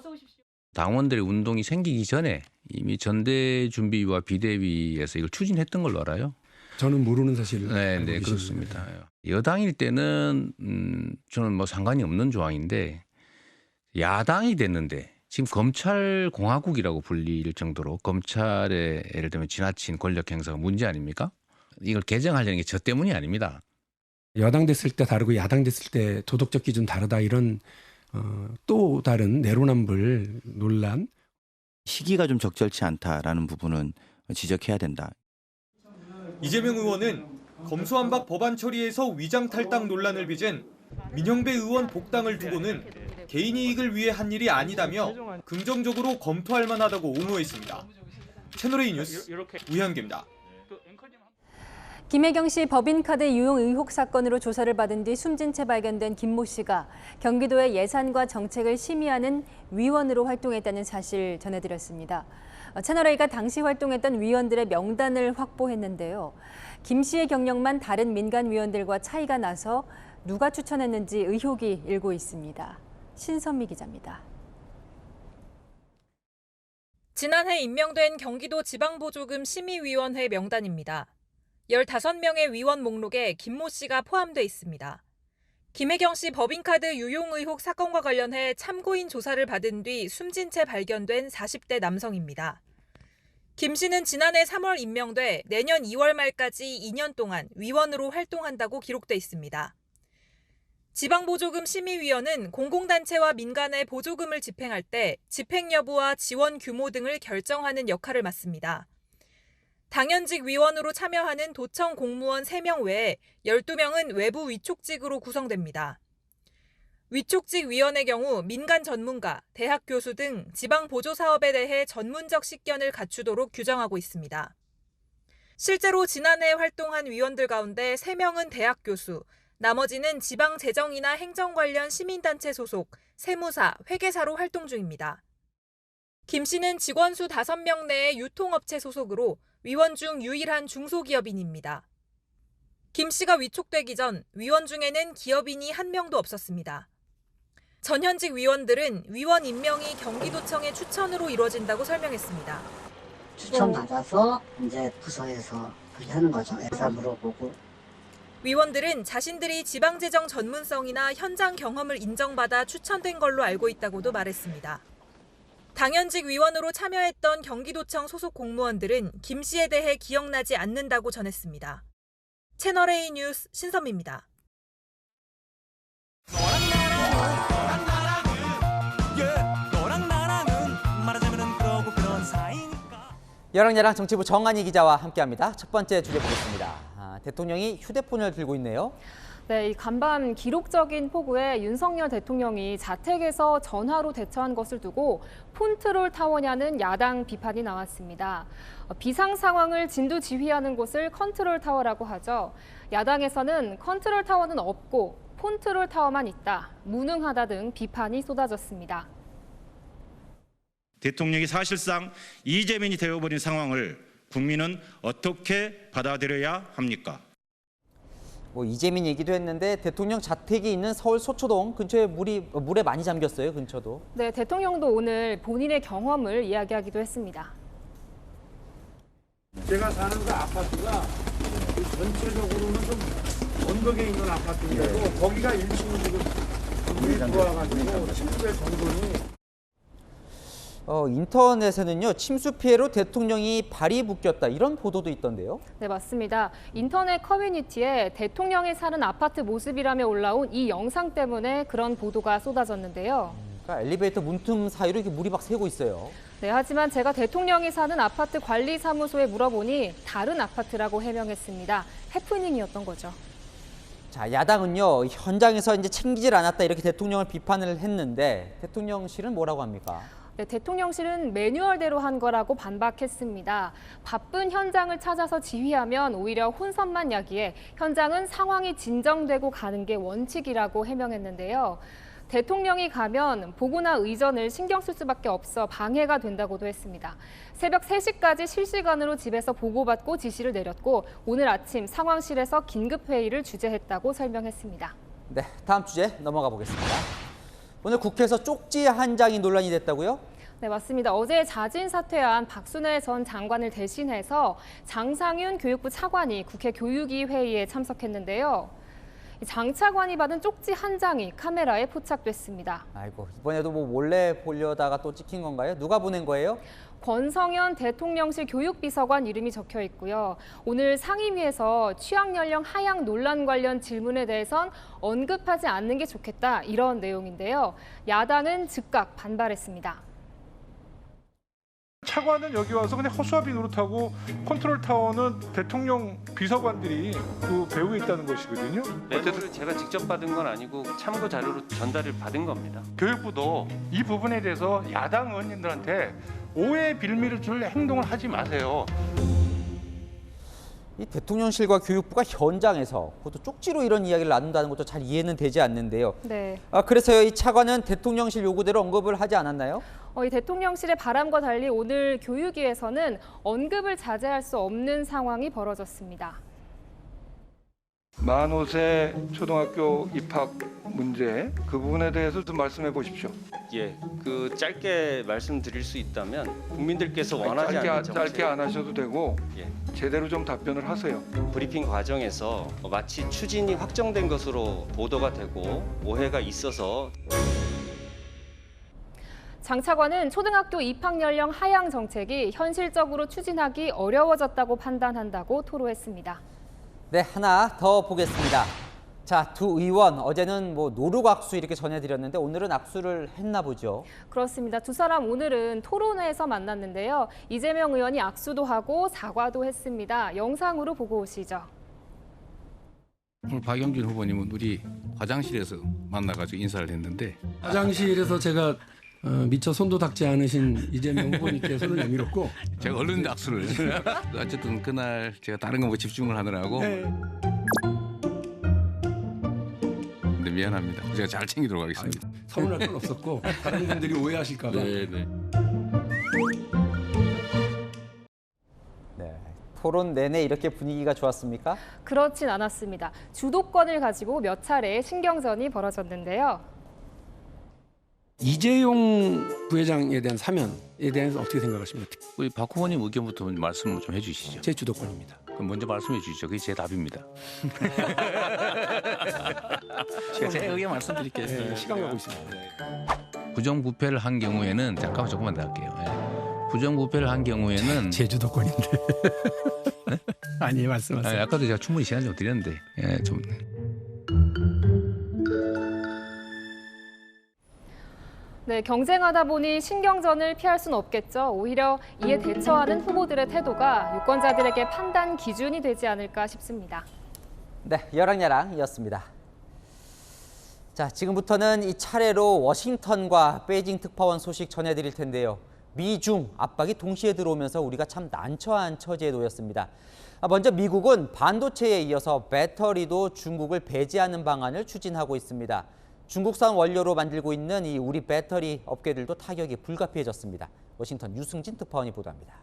당원들의 운동이 생기기 전에 이미 전대준비위와 비대위에서 이걸 추진했던 걸로 알아요. 저는 모르는 사실을 네, 알고 네, 계십니다. 그렇습니다. 여당일 때는 저는 뭐 상관이 없는 조항인데 야당이 됐는데 지금 검찰공화국이라고 불릴 정도로 검찰의 예를 들면 지나친 권력 행사가 문제 아닙니까? 이걸 개정하려는 게 저 때문이 아닙니다. 여당 됐을 때 다르고 야당 됐을 때 도덕적 기준 다르다 이런 또 다른 내로남불 논란. 시기가 좀 적절치 않다라는 부분은 지적해야 된다. 이재명 의원은 검수완박 법안 처리에서 위장 탈당 논란을 빚은 민형배 의원 복당을 두고는 개인 이익을 위해 한 일이 아니다며 긍정적으로 검토할 만하다고 옹호했습니다. 채널A 뉴스 우현기입니다. 김혜경 씨 법인카드 유용 의혹 사건으로 조사를 받은 뒤 숨진 채 발견된 김모 씨가 경기도의 예산과 정책을 심의하는 위원으로 활동했다는 사실 전해드렸습니다. 채널A가 당시 활동했던 위원들의 명단을 확보했는데요. 김 씨의 경력만 다른 민간 위원들과 차이가 나서 누가 추천했는지 의혹이 일고 있습니다. 신선미 기자입니다. 지난해 임명된 경기도 지방보조금 심의위원회 명단입니다. 15명의 위원 목록에 김모 씨가 포함돼 있습니다. 김혜경 씨 법인카드 유용 의혹 사건과 관련해 참고인 조사를 받은 뒤 숨진 채 발견된 40대 남성입니다. 김 씨는 지난해 3월 임명돼 내년 2월 말까지 2년 동안 위원으로 활동한다고 기록돼 있습니다. 지방보조금 심의위원은 공공단체와 민간에 보조금을 집행할 때 집행 여부와 지원 규모 등을 결정하는 역할을 맡습니다. 당연직 위원으로 참여하는 도청 공무원 3명 외에 12명은 외부 위촉직으로 구성됩니다. 위촉직 위원의 경우 민간 전문가, 대학 교수 등 지방 보조 사업에 대해 전문적 식견을 갖추도록 규정하고 있습니다. 실제로 지난해 활동한 위원들 가운데 3명은 대학 교수, 나머지는 지방 재정이나 행정 관련 시민단체 소속, 세무사, 회계사로 활동 중입니다. 김 씨는 직원 수 5명 내의 유통업체 소속으로 위원 중 유일한 중소기업인입니다. 김 씨가 위촉되기 전 위원 중에는 기업인이 1명도 없었습니다. 전현직 위원들은 위원 임명이 경기도청의 추천으로 이루어진다고 설명했습니다. 추천 받아서 이제 부서에서 그렇게 하는 거죠. 예산 물어보고. 위원들은 자신들이 지방재정 전문성이나 현장 경험을 인정받아 추천된 걸로 알고 있다고도 말했습니다. 당연직 위원으로 참여했던 경기도청 소속 공무원들은 김 씨에 대해 기억나지 않는다고 전했습니다. 채널A 뉴스 신선미입니다. 여랑야랑 정치부 정한희 기자와 함께합니다. 첫 번째 주제 보겠습니다. 대통령이 휴대폰을 들고 있네요. 네, 이 간밤 기록적인 폭우에 윤석열 대통령이 자택에서 전화로 대처한 것을 두고 폰트롤 타워냐는 야당 비판이 나왔습니다. 비상 상황을 진두지휘하는 곳을 컨트롤 타워라고 하죠. 야당에서는 컨트롤 타워는 없고 폰트롤 타워만 있다, 무능하다 등 비판이 쏟아졌습니다. 대통령이 사실상 이재민이 되어버린 상황을 국민은 어떻게 받아들여야 합니까? 이재민 얘기도 했는데 대통령 자택이 있는 서울 소초동 근처에 물에 많이 잠겼어요. 근처도. 네, 대통령도 오늘 본인의 경험을 이야기하기도 했습니다. 제가 사는 그 아파트가 전체적으로는 좀 언덕에 있는 아파트인데도 거기가 1층으로 지금 물이 들어와가지고 친구들 정돈이. 인터넷에는요, 침수 피해로 대통령이 발이 묶였다 이런 보도도 있던데요. 네, 맞습니다. 인터넷 커뮤니티에 대통령이 사는 아파트 모습이라며 올라온 이 영상 때문에 그런 보도가 쏟아졌는데요. 그러니까 엘리베이터 문틈 사이로 이렇게 물이 막 새고 있어요. 네, 하지만 제가 대통령이 사는 아파트 관리사무소에 물어보니 다른 아파트라고 해명했습니다. 해프닝이었던 거죠. 자, 야당은요, 현장에서 이제 챙기질 않았다 이렇게 대통령을 비판을 했는데 대통령실은 뭐라고 합니까? 네, 대통령실은 매뉴얼대로 한 거라고 반박했습니다. 바쁜 현장을 찾아서 지휘하면 오히려 혼선만 야기해 현장은 상황이 진정되고 가는 게 원칙이라고 해명했는데요. 대통령이 가면 보고나 의전을 신경 쓸 수밖에 없어 방해가 된다고도 했습니다. 새벽 3시까지 실시간으로 집에서 보고받고 지시를 내렸고 오늘 아침 상황실에서 긴급회의를 주재했다고 설명했습니다. 네, 다음 주제 넘어가 보겠습니다. 오늘 국회에서 쪽지 한 장이 논란이 됐다고요? 네, 맞습니다. 어제 자진 사퇴한 박순애 전 장관을 대신해서 장상윤 교육부 차관이 국회 교육위 회의에 참석했는데요. 장 차관이 받은 쪽지 한 장이 카메라에 포착됐습니다. 아이고, 이번에도 뭐 몰래 보려다가 또 찍힌 건가요? 누가 보낸 거예요? 권성현 대통령실 교육비서관 이름이 적혀 있고요. 오늘 상임위에서 취학연령 하향 논란 관련 질문에 대해선 언급하지 않는 게 좋겠다 이런 내용인데요. 야당은 즉각 반발했습니다. 차관은 여기 와서 그냥 허수아비 노릇하고 컨트롤 타워는 대통령 비서관들이 그 배후에 있다는 것이거든요. 메모를 제가 직접 받은 건 아니고 참고 자료로 전달을 받은 겁니다. 교육부도 이 부분에 대해서 야당 의원님들한테 오해 빌미를 줄 행동을 하지 마세요. 이 대통령실과 교육부가 현장에서 그것도 쪽지로 이런 이야기를 나눈다는 것도 잘 이해는 되지 않는데요. 네. 그래서요, 이 차관은 대통령실 요구대로 언급을 하지 않았나요? 이 대통령실의 바람과 달리 오늘 교육위에서는 언급을 자제할 수 없는 상황이 벌어졌습니다. 만 5세 초등학교 입학 문제 그 부분에 대해서 좀 말씀해 보십시오. 예, 그 짧게 말씀드릴 수 있다면 국민들께서 원하지 않는 정책 짧게 안 하셔도 되고 예. 제대로 좀 답변을 하세요. 브리핑 과정에서 마치 추진이 확정된 것으로 보도가 되고 오해가 있어서 장 차관은 초등학교 입학 연령 하향 정책이 현실적으로 추진하기 어려워졌다고 판단한다고 토로했습니다. 네, 하나 더 보겠습니다. 자, 두 의원 어제는 뭐 노룩 악수 이렇게 전해드렸는데 오늘은 악수를 했나 보죠. 그렇습니다. 두 사람 오늘은 토론회에서 만났는데요. 이재명 의원이 악수도 하고 사과도 했습니다. 영상으로 보고 오시죠. 오늘 박영진 후보님은 우리 화장실에서 만나가지고 인사를 했는데 화장실에서 제가 미처 손도 닦지 않으신 이재명 후보님께 손을 내밀었고 제가 얼른 악수를 어쨌든 그날 제가 다른 거 뭐 집중을 하느라고 근데 미안합니다. 제가 잘 챙기도록 하겠습니다. 서운할 건 없었고 다른 분들이 오해하실까 봐. 네. 토론 내내 이렇게 분위기가 좋았습니까? 그렇진 않았습니다. 주도권을 가지고 몇 차례 신경전이 벌어졌는데요. 이재용 부회장에 대한 사면에 대해서 어떻게 생각하십니까? 우리 박 후보님 의견부터 말씀을 좀 해주시죠. 제 주도권입니다. 그럼 먼저 말씀해 주시죠. 그게 제 답입니다. 제가 제 의견 말씀드릴게요. 네, 시간 가고 있습니다. 부정부패를 한 경우에는 잠깐만 조금만 더 할게요. 네. 부정부패를 한 경우에는 제 주도권인데. 네? 아니 말씀하세요. 아까도 제가 충분히 시간 좀 드렸는데 좀. 네, 경쟁하다 보니 신경전을 피할 수는 없겠죠. 오히려 이에 대처하는 후보들의 태도가 유권자들에게 판단 기준이 되지 않을까 싶습니다. 네, 여랑야랑이었습니다. 자, 지금부터는 이 차례로 워싱턴과 베이징 특파원 소식 전해드릴 텐데요. 미중 압박이 동시에 들어오면서 우리가 참 난처한 처지에 놓였습니다. 먼저 미국은 반도체에 이어서 배터리도 중국을 배제하는 방안을 추진하고 있습니다. 중국산 원료로 만들고 있는 이 우리 배터리 업계들도 타격이 불가피해졌습니다. 워싱턴 유승진 특파원이 보도합니다.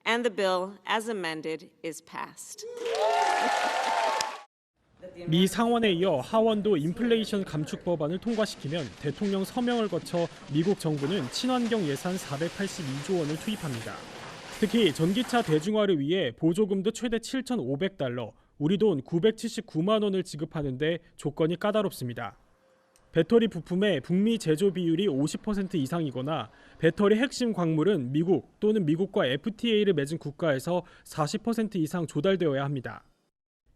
And the bill, as amended, is passed. 미 상원에 이어 하원도 인플레이션 감축 법안을 통과시키면 대통령 서명을 거쳐 미국 정부는 친환경 예산 482조 원을 투입합니다. 특히 전기차 대중화를 위해 보조금도 최대 7,500달러, 우리 돈 979만 원을 지급하는데 조건이 까다롭습니다. 배터리 부품의 북미 제조 비율이 50% 이상이거나 배터리 핵심 광물은 미국 또는 미국과 FTA를 맺은 국가에서 40% 이상 조달되어야 합니다.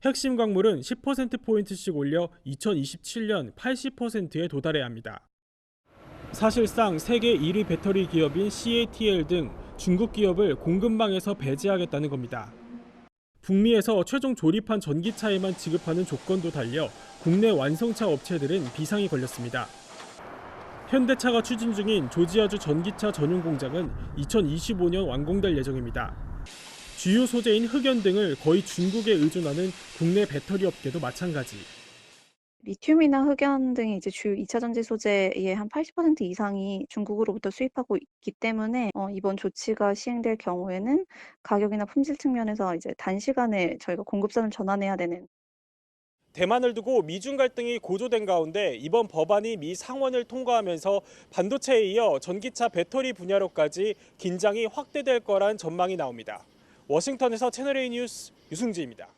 핵심 광물은 10%포인트씩 올려 2027년 80%에 도달해야 합니다. 사실상 세계 1위 배터리 기업인 CATL 등 중국 기업을 공급망에서 배제하겠다는 겁니다. 북미에서 최종 조립한 전기차에만 지급하는 조건도 달려 국내 완성차 업체들은 비상이 걸렸습니다. 현대차가 추진 중인 조지아주 전기차 전용 공장은 2025년 완공될 예정입니다. 주요 소재인 흑연 등을 거의 중국에 의존하는 국내 배터리 업계도 마찬가지. 리튬이나 흑연 등이 이제 주요 2차 전지 소재의 한 80% 이상이 중국으로부터 수입하고 있기 때문에 이번 조치가 시행될 경우에는 가격이나 품질 측면에서 이제 단시간에 저희가 공급선을 전환해야 되는. 대만을 두고 미중 갈등이 고조된 가운데 이번 법안이 미 상원을 통과하면서 반도체에 이어 전기차 배터리 분야로까지 긴장이 확대될 거란 전망이 나옵니다. 워싱턴에서 채널A 뉴스 유승지입니다.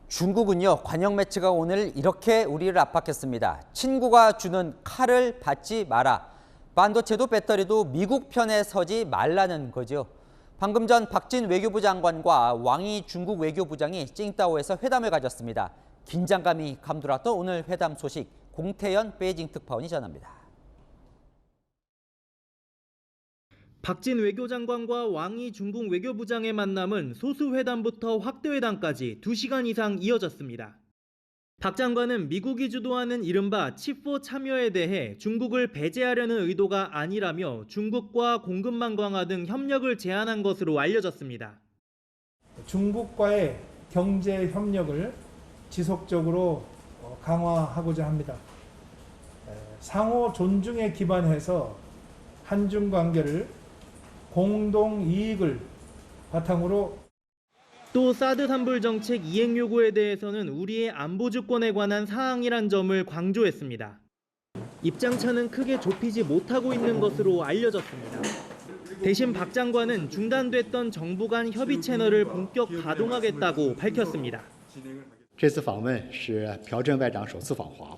중국은요, 관영 매체가 오늘 이렇게 우리를 압박했습니다. 친구가 주는 칼을 받지 마라. 반도체도 배터리도 미국 편에 서지 말라는 거죠. 방금 전 박진 외교부 장관과 왕이 중국 외교부장이 칭다오에서 회담을 가졌습니다. 긴장감이 감돌았던 오늘 회담 소식, 공태연 베이징 특파원이 전합니다. 박진 외교장관과 왕이 중국 외교부장의 만남은 소수회담부터 확대회담까지 2시간 이상 이어졌습니다. 박 장관은 미국이 주도하는 이른바 칩4 참여에 대해 중국을 배제하려는 의도가 아니라며 중국과 공급망 강화 등 협력을 제안한 것으로 알려졌습니다. 중국과의 경제 협력을 지속적으로 강화하고자 합니다. 상호 존중에 기반해서 한중 관계를 공동 이익을 바탕으로. 또 사드 산불 정책 이행 요구에 대해서는 우리의 안보 주권에 관한 사항이란 점을 강조했습니다. 입장차는 크게 좁히지 못하고 있는 것으로 알려졌습니다. 대신 박 장관은 중단됐던 정부 간 협의 채널을 본격 가동하겠다고 밝혔습니다. 这次访问是朴正外长首次访华，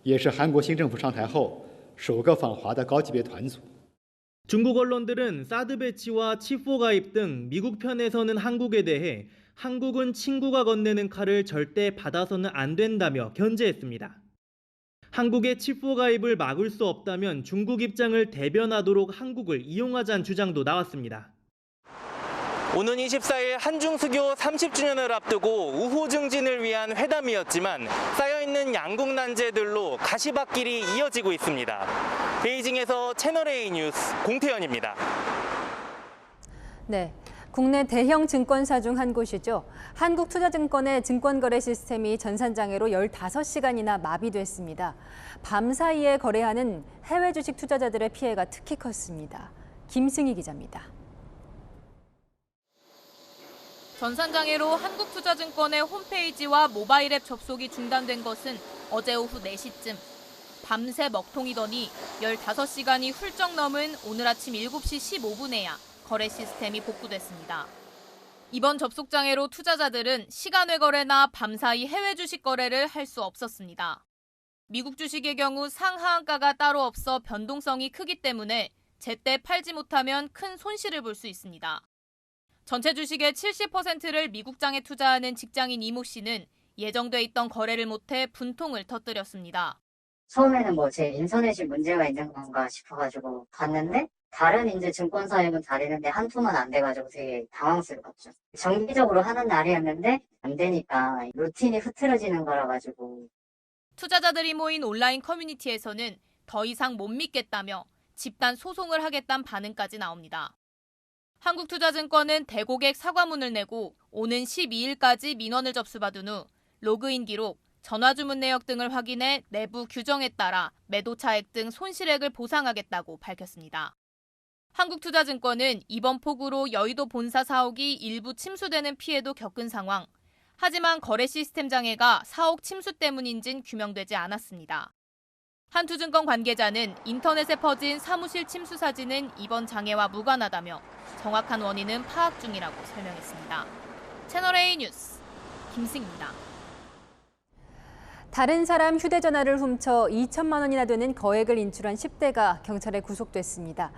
也是韩国新政府上台后首个访华的高级别团组。 중국 언론들은 사드 배치와 칩4 가입 등 미국 편에서는 한국에 대해 한국은 친구가 건네는 칼을 절대 받아서는 안 된다며 견제했습니다. 한국의 칩4 가입을 막을 수 없다면 중국 입장을 대변하도록 한국을 이용하자는 주장도 나왔습니다. 오는 24일 한중 수교 30주년을 앞두고 우호 증진을 위한 회담이었지만 쌓여있는 양국 난제들로 가시밭길이 이어지고 있습니다. 베이징에서 채널A 뉴스 공태연입니다. 네. 국내 대형 증권사 중 한 곳이죠. 한국투자증권의 증권거래 시스템이 전산장애로 15시간이나 마비됐습니다. 밤사이에 거래하는 해외 주식 투자자들의 피해가 특히 컸습니다. 김승희 기자입니다. 전산장애로 한국투자증권의 홈페이지와 모바일 앱 접속이 중단된 것은 어제 오후 4시쯤. 밤새 먹통이더니 15시간이 훌쩍 넘은 오늘 아침 7시 15분에야 거래 시스템이 복구됐습니다. 이번 접속장애로 투자자들은 시간외 거래나 밤사이 해외 주식 거래를 할 수 없었습니다. 미국 주식의 경우 상하한가가 따로 없어 변동성이 크기 때문에 제때 팔지 못하면 큰 손실을 볼 수 있습니다. 전체 주식의 70%를 미국장에 투자하는 직장인 이모 씨는 예정돼 있던 거래를 못해 분통을 터뜨렸습니다. 처음에는 제 인터넷이 문제가 있는 건가 싶어가지고 봤는데 다른 이제 증권사역은 다 되는데 한 통은 안 돼가지고 되게 당황스러웠죠. 정기적으로 하는 날이었는데 안 되니까 루틴이 흐트러지는 거라 가지고. 투자자들이 모인 온라인 커뮤니티에서는 더 이상 못 믿겠다며 집단 소송을 하겠다는 반응까지 나옵니다. 한국투자증권은 대고객 사과문을 내고 오는 12일까지 민원을 접수받은 후 로그인 기록, 전화주문 내역 등을 확인해 내부 규정에 따라 매도 차액 등 손실액을 보상하겠다고 밝혔습니다. 한국투자증권은 이번 폭우로 여의도 본사 사옥이 일부 침수되는 피해도 겪은 상황. 하지만 거래 시스템 장애가 사옥 침수 때문인진 규명되지 않았습니다. 한투증권 관계자는 인터넷에 퍼진 사무실 침수 사진은 이번 장애와 무관하다며 정확한 원인은 파악 중이라고 설명했습니다. 채널A 뉴스 김승입니다. 다른 사람 휴대전화를 훔쳐 2천만 원이나 되는 거액을 인출한 10대가 경찰에 구속됐습니다.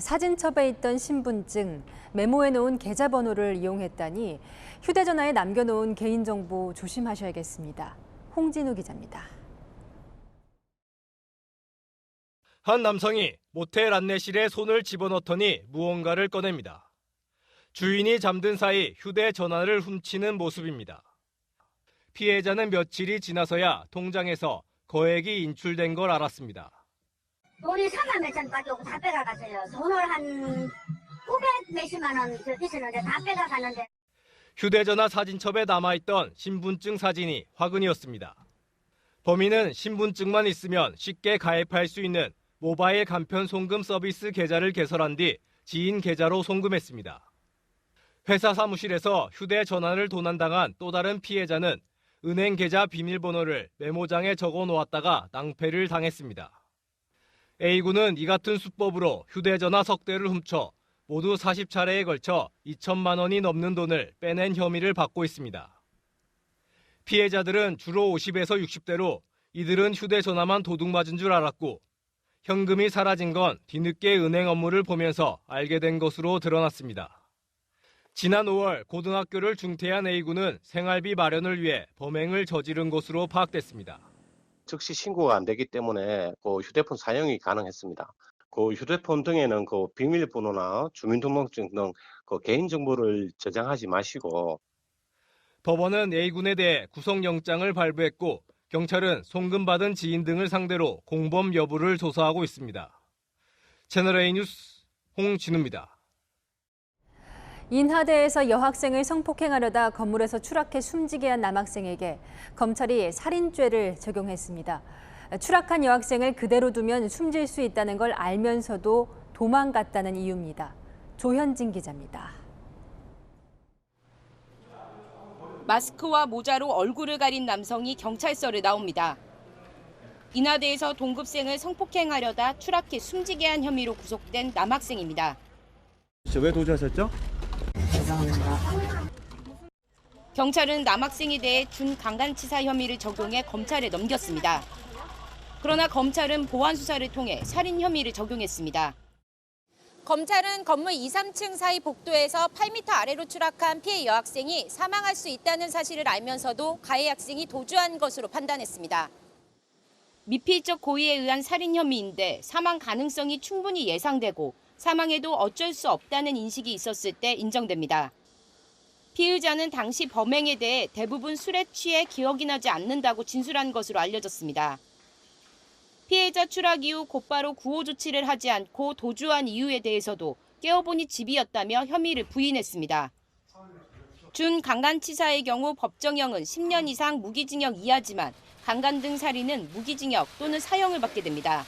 사진첩에 있던 신분증, 메모해 놓은 계좌번호를 이용했다니 휴대전화에 남겨놓은 개인정보 조심하셔야겠습니다. 홍진우 기자입니다. 한 남성이 모텔 안내실에 손을 집어넣더니 무언가를 꺼냅니다. 주인이 잠든 사이 휴대전화를 훔치는 모습입니다. 피해자는 며칠이 지나서야 통장에서 거액이 인출된 걸 알았습니다. 돈이 3만 몇천밖에 없고 다 빼가갔어요. 돈을 한 900 몇십만 원 있었는데 다 빼가갔는데. 휴대전화 사진첩에 남아있던 신분증 사진이 화근이었습니다. 범인은 신분증만 있으면 쉽게 가입할 수 있는 모바일 간편 송금 서비스 계좌를 개설한 뒤 지인 계좌로 송금했습니다. 회사 사무실에서 휴대전화를 도난당한 또 다른 피해자는 은행 계좌 비밀번호를 메모장에 적어 놓았다가 낭패를 당했습니다. A군은 이 같은 수법으로 휴대전화 석 대를 훔쳐 모두 40차례에 걸쳐 2천만 원이 넘는 돈을 빼낸 혐의를 받고 있습니다. 피해자들은 주로 50에서 60대로 이들은 휴대전화만 도둑맞은 줄 알았고 현금이 사라진 건 뒤늦게 은행 업무를 보면서 알게 된 것으로 드러났습니다. 지난 5월 고등학교를 중퇴한 A군은 생활비 마련을 위해 범행을 저지른 것으로 파악됐습니다. 즉시 신고가 안 되기 때문에 그 휴대폰 사용이 가능했습니다. 그 휴대폰 등에는 그 비밀번호나 주민등록증 등 그 개인정보를 저장하지 마시고. 법원은 A군에 대해 구속영장을 발부했고 경찰은 송금받은 지인 등을 상대로 공범 여부를 조사하고 있습니다. 채널A 뉴스 홍진우입니다. 인하대에서 여학생을 성폭행하려다 건물에서 추락해 숨지게 한 남학생에게 검찰이 살인죄를 적용했습니다. 추락한 여학생을 그대로 두면 숨질 수 있다는 걸 알면서도 도망갔다는 이유입니다. 조현진 기자입니다. 마스크와 모자로 얼굴을 가린 남성이 경찰서를 나옵니다. 인하대에서 동급생을 성폭행하려다 추락해 숨지게 한 혐의로 구속된 남학생입니다. 왜 도주하셨죠? 죄송합니다. 경찰은 남학생에 대해 준강간치사 혐의를 적용해 검찰에 넘겼습니다. 그러나 검찰은 보완 수사를 통해 살인 혐의를 적용했습니다. 검찰은 건물 2, 3층 사이 복도에서 8m 아래로 추락한 피해 여학생이 사망할 수 있다는 사실을 알면서도 가해 학생이 도주한 것으로 판단했습니다. 미필적 고의에 의한 살인 혐의인데 사망 가능성이 충분히 예상되고 사망에도 어쩔 수 없다는 인식이 있었을 때 인정됩니다. 피의자는 당시 범행에 대해 대부분 술에 취해 기억이 나지 않는다고 진술한 것으로 알려졌습니다. 피해자 추락 이후 곧바로 구호 조치를 하지 않고 도주한 이유에 대해서도 깨어보니 집이었다며 혐의를 부인했습니다. 준강간치사의 경우 법정형은 10년 이상 무기징역 이하지만 강간 등 살인은 무기징역 또는 사형을 받게 됩니다.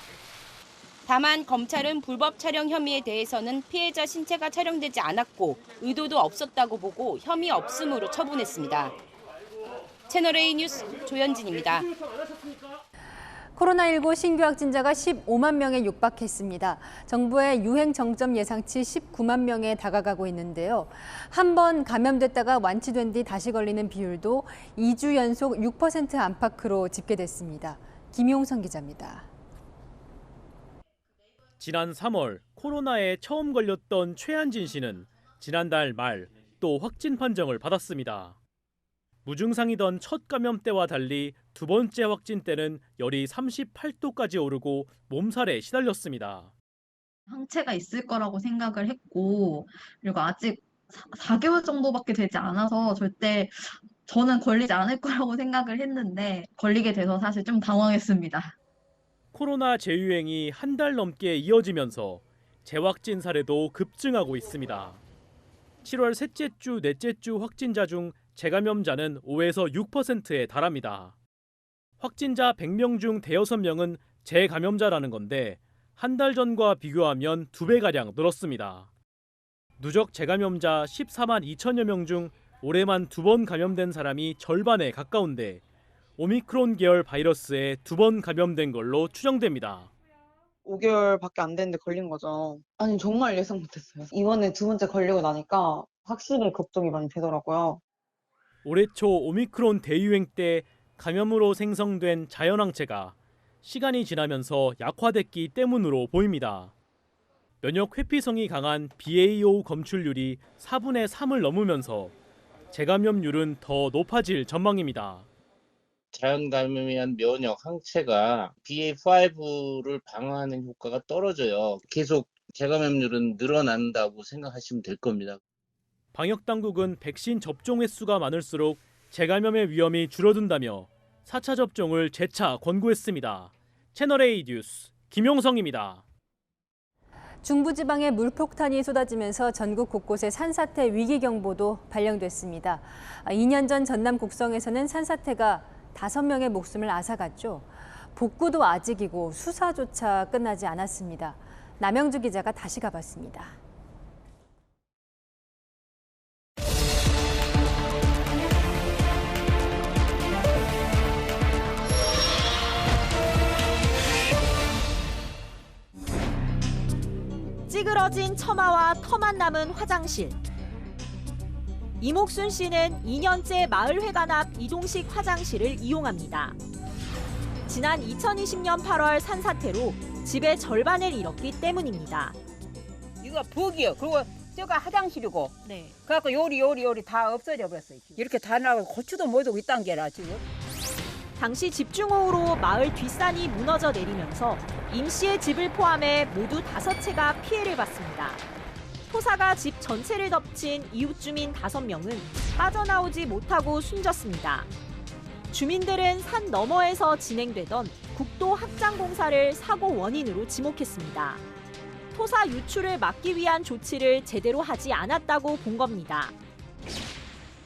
다만 검찰은 불법 촬영 혐의에 대해서는 피해자 신체가 촬영되지 않았고 의도도 없었다고 보고 혐의 없음으로 처분했습니다. 채널A 뉴스 조현진입니다. 코로나19 신규 확진자가 15만 명에 육박했습니다. 정부의 유행 정점 예상치 19만 명에 다가가고 있는데요. 한 번 감염됐다가 완치된 뒤 다시 걸리는 비율도 2주 연속 6% 안팎으로 집계됐습니다. 김용선 기자입니다. 지난 3월 코로나에 처음 걸렸던 최한진 씨는 지난달 말 또 확진 판정을 받았습니다. 무증상이던 첫 감염 때와 달리 두 번째 확진 때는 열이 38도까지 오르고 몸살에 시달렸습니다. 항체가 있을 거라고 생각을 했고, 그리고 아직 4개월 정도밖에 되지 않아서 절대 저는 걸리지 않을 거라고 생각을 했는데 걸리게 돼서 사실 좀 당황했습니다. 코로나 재유행이 한 달 넘게 이어지면서 재확진 사례도 급증하고 있습니다. 7월 셋째 주, 넷째 주 확진자 중 재감염자는 5에서 6%에 달합니다. 확진자 100명 중 대여섯 명은 재감염자라는 건데 한 달 전과 비교하면 2배가량 늘었습니다. 누적 재감염자 14만 2천여 명 중 올해만 2번 감염된 사람이 절반에 가까운데 오미크론 계열 바이러스에 2번 감염된 걸로 추정됩니다. 5개월밖에 안 됐는데 걸린 거죠. 아니 정말 예상 못했어요. 이번에 두 번째 걸리고 나니까 확실히 걱정이 많이 되더라고요. 올해 초 오미크론 대유행 때 감염으로 생성된 자연항체가 시간이 지나면서 약화됐기 때문으로 보입니다. 면역 회피성이 강한 BA.5 검출률이 4분의 3을 넘으면서 재감염률은 더 높아질 전망입니다. 자연 감염에 의한 면역 항체가 BA.5를 방어하는 효과가 떨어져요. 계속 재감염률은 늘어난다고 생각하시면 될 겁니다. 방역 당국은 백신 접종 횟수가 많을수록 재감염의 위험이 줄어든다며 4차 접종을 재차 권고했습니다. 채널A 뉴스 김용성입니다. 중부지방에 물폭탄이 쏟아지면서 전국 곳곳에 산사태 위기경보도 발령됐습니다. 2년 전 전남 곡성에서는 산사태가 5명의 목숨을 앗아갔죠. 복구도 아직이고 수사조차 끝나지 않았습니다. 남영주 기자가 다시 가봤습니다. 찌그러진 처마와 터만 남은 화장실. 이목순 씨는 2년째 마을회관 앞 이동식 화장실을 이용합니다. 지난 2020년 8월 산사태로 집의 절반을 잃었기 때문입니다. 이거 벽이요. 그리고 저가 화장실이고. 네. 그래갖고 요리 다 없어져 버렸어요. 이렇게 다 나고 고추도 못 오고 있단 게라 지금. 당시 집중호우로 마을 뒷산이 무너져 내리면서 임 씨의 집을 포함해 모두 5채가 피해를 봤습니다. 토사가 집 전체를 덮친 이웃 주민 5명은 빠져나오지 못하고 숨졌습니다. 주민들은 산 너머에서 진행되던 국도 확장 공사를 사고 원인으로 지목했습니다. 토사 유출을 막기 위한 조치를 제대로 하지 않았다고 본 겁니다.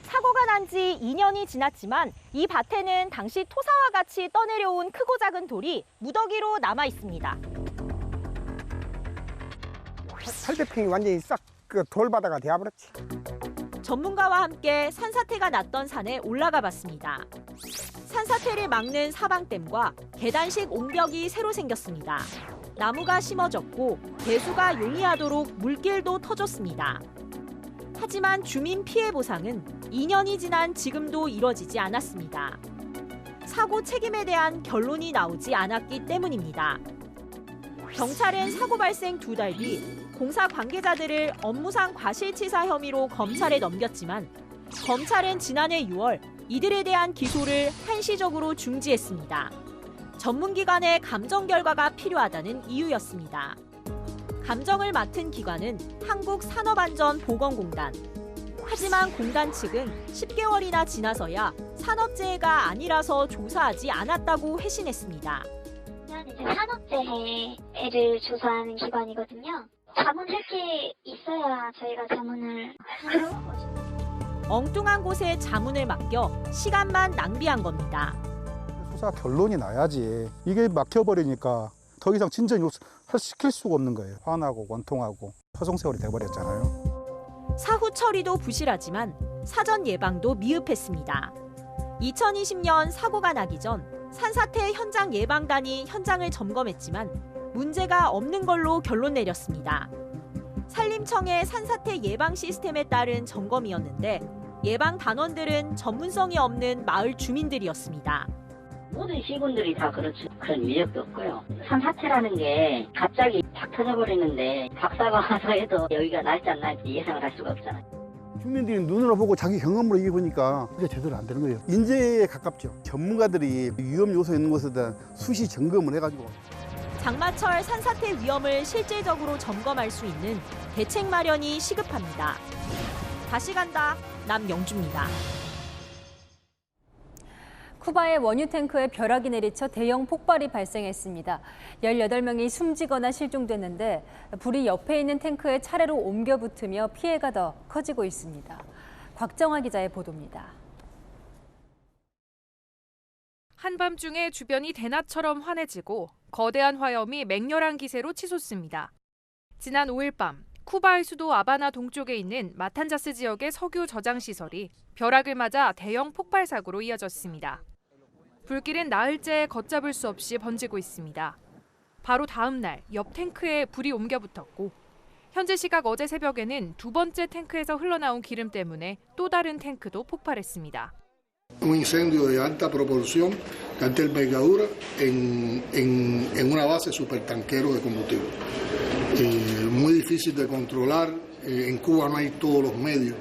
사고가 난 지 2년이 지났지만 이 밭에는 당시 토사와 같이 떠내려온 크고 작은 돌이 무더기로 남아 있습니다. 800평이 완전히 싹 그 돌바다가 되어버렸지. 전문가와 함께 산사태가 났던 산에 올라가 봤습니다. 산사태를 막는 사방댐과 계단식 옹벽이 새로 생겼습니다. 나무가 심어졌고 배수가 용이하도록 물길도 터졌습니다. 하지만 주민 피해 보상은 2년이 지난 지금도 이뤄지지 않았습니다. 사고 책임에 대한 결론이 나오지 않았기 때문입니다. 경찰은 사고 발생 2달 뒤 공사 관계자들을 업무상 과실치사 혐의로 검찰에 넘겼지만 검찰은 지난해 6월 이들에 대한 기소를 한시적으로 중지했습니다. 전문기관의 감정 결과가 필요하다는 이유였습니다. 감정을 맡은 기관은 한국산업안전보건공단. 하지만 공단 측은 10개월이나 지나서야 산업재해가 아니라서 조사하지 않았다고 회신했습니다. 이제 산업재해를 조사하는 기관이거든요. 자문할 게 있어야 저희가 자문을 하는 거죠. 엉뚱한 곳에 자문을 맡겨 시간만 낭비한 겁니다. 수사 결론이 나야지. 이게 막혀버리니까 더 이상 진전을 시킬 수가 없는 거예요. 화나고 원통하고 허송세월이 돼버렸잖아요. 사후 처리도 부실하지만 사전 예방도 미흡했습니다. 2020년 사고가 나기 전 산사태 현장 예방단이 현장을 점검했지만 문제가 없는 걸로 결론 내렸습니다. 산림청의 산사태 예방 시스템에 따른 점검이었는데 예방 단원들은 전문성이 없는 마을 주민들이었습니다. 모든 시군들이 다 그렇지 그런 위력도 없고요. 산사태라는 게 갑자기 탁 터져버리는데 박사가 와서 해도 여기가 날지 안 날지 예상을 할 수가 없잖아요. 주민들이 눈으로 보고 자기 경험으로 이게 보니까 그게 제대로 안 되는 거예요. 인재에 가깝죠. 전문가들이 위험 요소 있는 곳에 대한 수시 점검을 해가지고. 장마철 산사태 위험을 실질적으로 점검할 수 있는 대책 마련이 시급합니다. 다시 간다 남영주입니다. 쿠바의 원유 탱크에 벼락이 내리쳐 대형 폭발이 발생했습니다. 18명이 숨지거나 실종됐는데 불이 옆에 있는 탱크에 차례로 옮겨 붙으며 피해가 더 커지고 있습니다. 곽정아 기자의 보도입니다. 한밤중에 주변이 대낮처럼 환해지고 거대한 화염이 맹렬한 기세로 치솟습니다. 지난 5일 밤 쿠바의 수도 아바나 동쪽에 있는 마탄자스 지역의 석유 저장 시설이 벼락을 맞아 대형 폭발 사고로 이어졌습니다. 불길은 나흘째 걷잡을 수 없이 번지고 있습니다. 바로 다음 날 옆 탱크에 불이 옮겨 붙었고 현재 시각 어제 새벽에는 두 번째 탱크에서 흘러나온 기름 때문에 또 다른 탱크도 폭발했습니다. Un incendio de alta proporción, de alta envergadura en una base supertanquero de combustible. Muy difícil de controlar. En Cuba no hay todos los medios.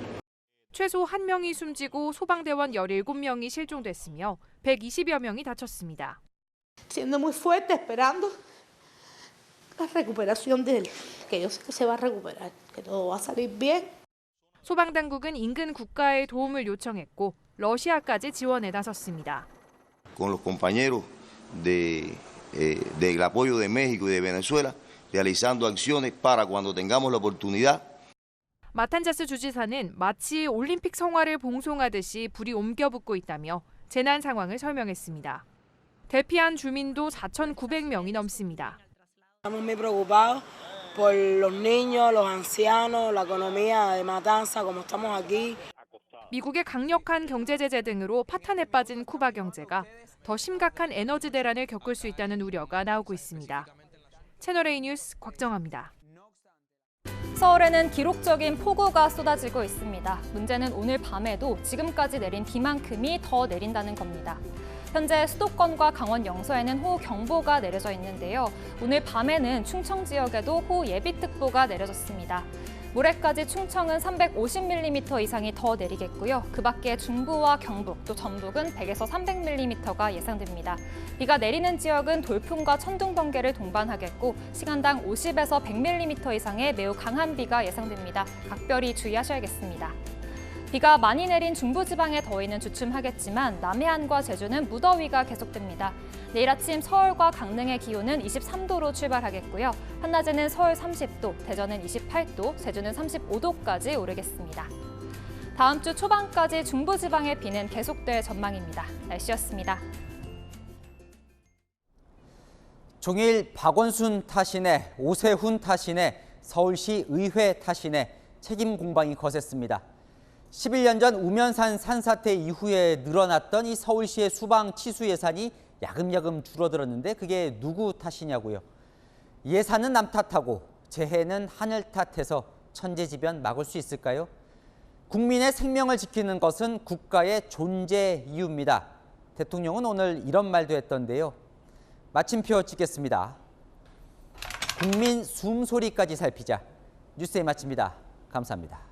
최소 1명이 숨지고 소방대원 17명이 실종됐으며 120여 명이 다쳤습니다. Siendo muy fuerte, esperando la recuperación de él, que yo sé que se va a recuperar, que todo va a salir bien. 소방당국은 인근 국가의 도움을 요청했고 러시아까지 지원에 나섰습니다. Con los compañeros del apoyo de México y de Venezuela, realizando acciones para cuando tengamos la oportunidad. 마탄자스 주지사는 마치 올림픽 성화를 봉송하듯이 불이 옮겨붙고 있다며 재난 상황을 설명했습니다. 대피한 주민도 4,900명이 넘습니다. Estamos muy preocupados por los niños, los ancianos, la economía de Matanzas, como estamos aquí. 미국의 강력한 경제 제재 등으로 파탄에 빠진 쿠바 경제가 더 심각한 에너지 대란을 겪을 수 있다는 우려가 나오고 있습니다. 채널A 뉴스 곽정아입니다. 서울에는 기록적인 폭우가 쏟아지고 있습니다. 문제는 오늘 밤에도 지금까지 내린 비만큼이 더 내린다는 겁니다. 현재 수도권과 강원 영서에는 호우경보가 내려져 있는데요. 오늘 밤에는 충청 지역에도 호우예비특보가 내려졌습니다. 모레까지 충청은 350mm 이상이 더 내리겠고요. 그 밖에 중부와 경북, 또 전북은 100에서 300mm가 예상됩니다. 비가 내리는 지역은 돌풍과 천둥, 번개를 동반하겠고 시간당 50에서 100mm 이상의 매우 강한 비가 예상됩니다. 각별히 주의하셔야겠습니다. 비가 많이 내린 중부지방의 더위는 주춤하겠지만 남해안과 제주는 무더위가 계속됩니다. 내일 아침 서울과 강릉의 기온은 23도로 출발하겠고요. 한낮에는 서울 30도, 대전은 28도, 제주는 35도까지 오르겠습니다. 다음 주 초반까지 중부지방의 비는 계속될 전망입니다. 날씨였습니다. 종일 박원순 타신의 오세훈 타신의 서울시 의회 타신의 책임 공방이 거셌습니다. 11년 전 우면산 산사태 이후에 늘어났던 이 서울시의 수방 치수 예산이 야금야금 줄어들었는데 그게 누구 탓이냐고요. 예산은 남 탓하고 재해는 하늘 탓해서 천재지변 막을 수 있을까요? 국민의 생명을 지키는 것은 국가의 존재 이유입니다. 대통령은 오늘 이런 말도 했던데요. 마침표 찍겠습니다. 국민 숨소리까지 살피자. 뉴스에 마칩니다. 감사합니다.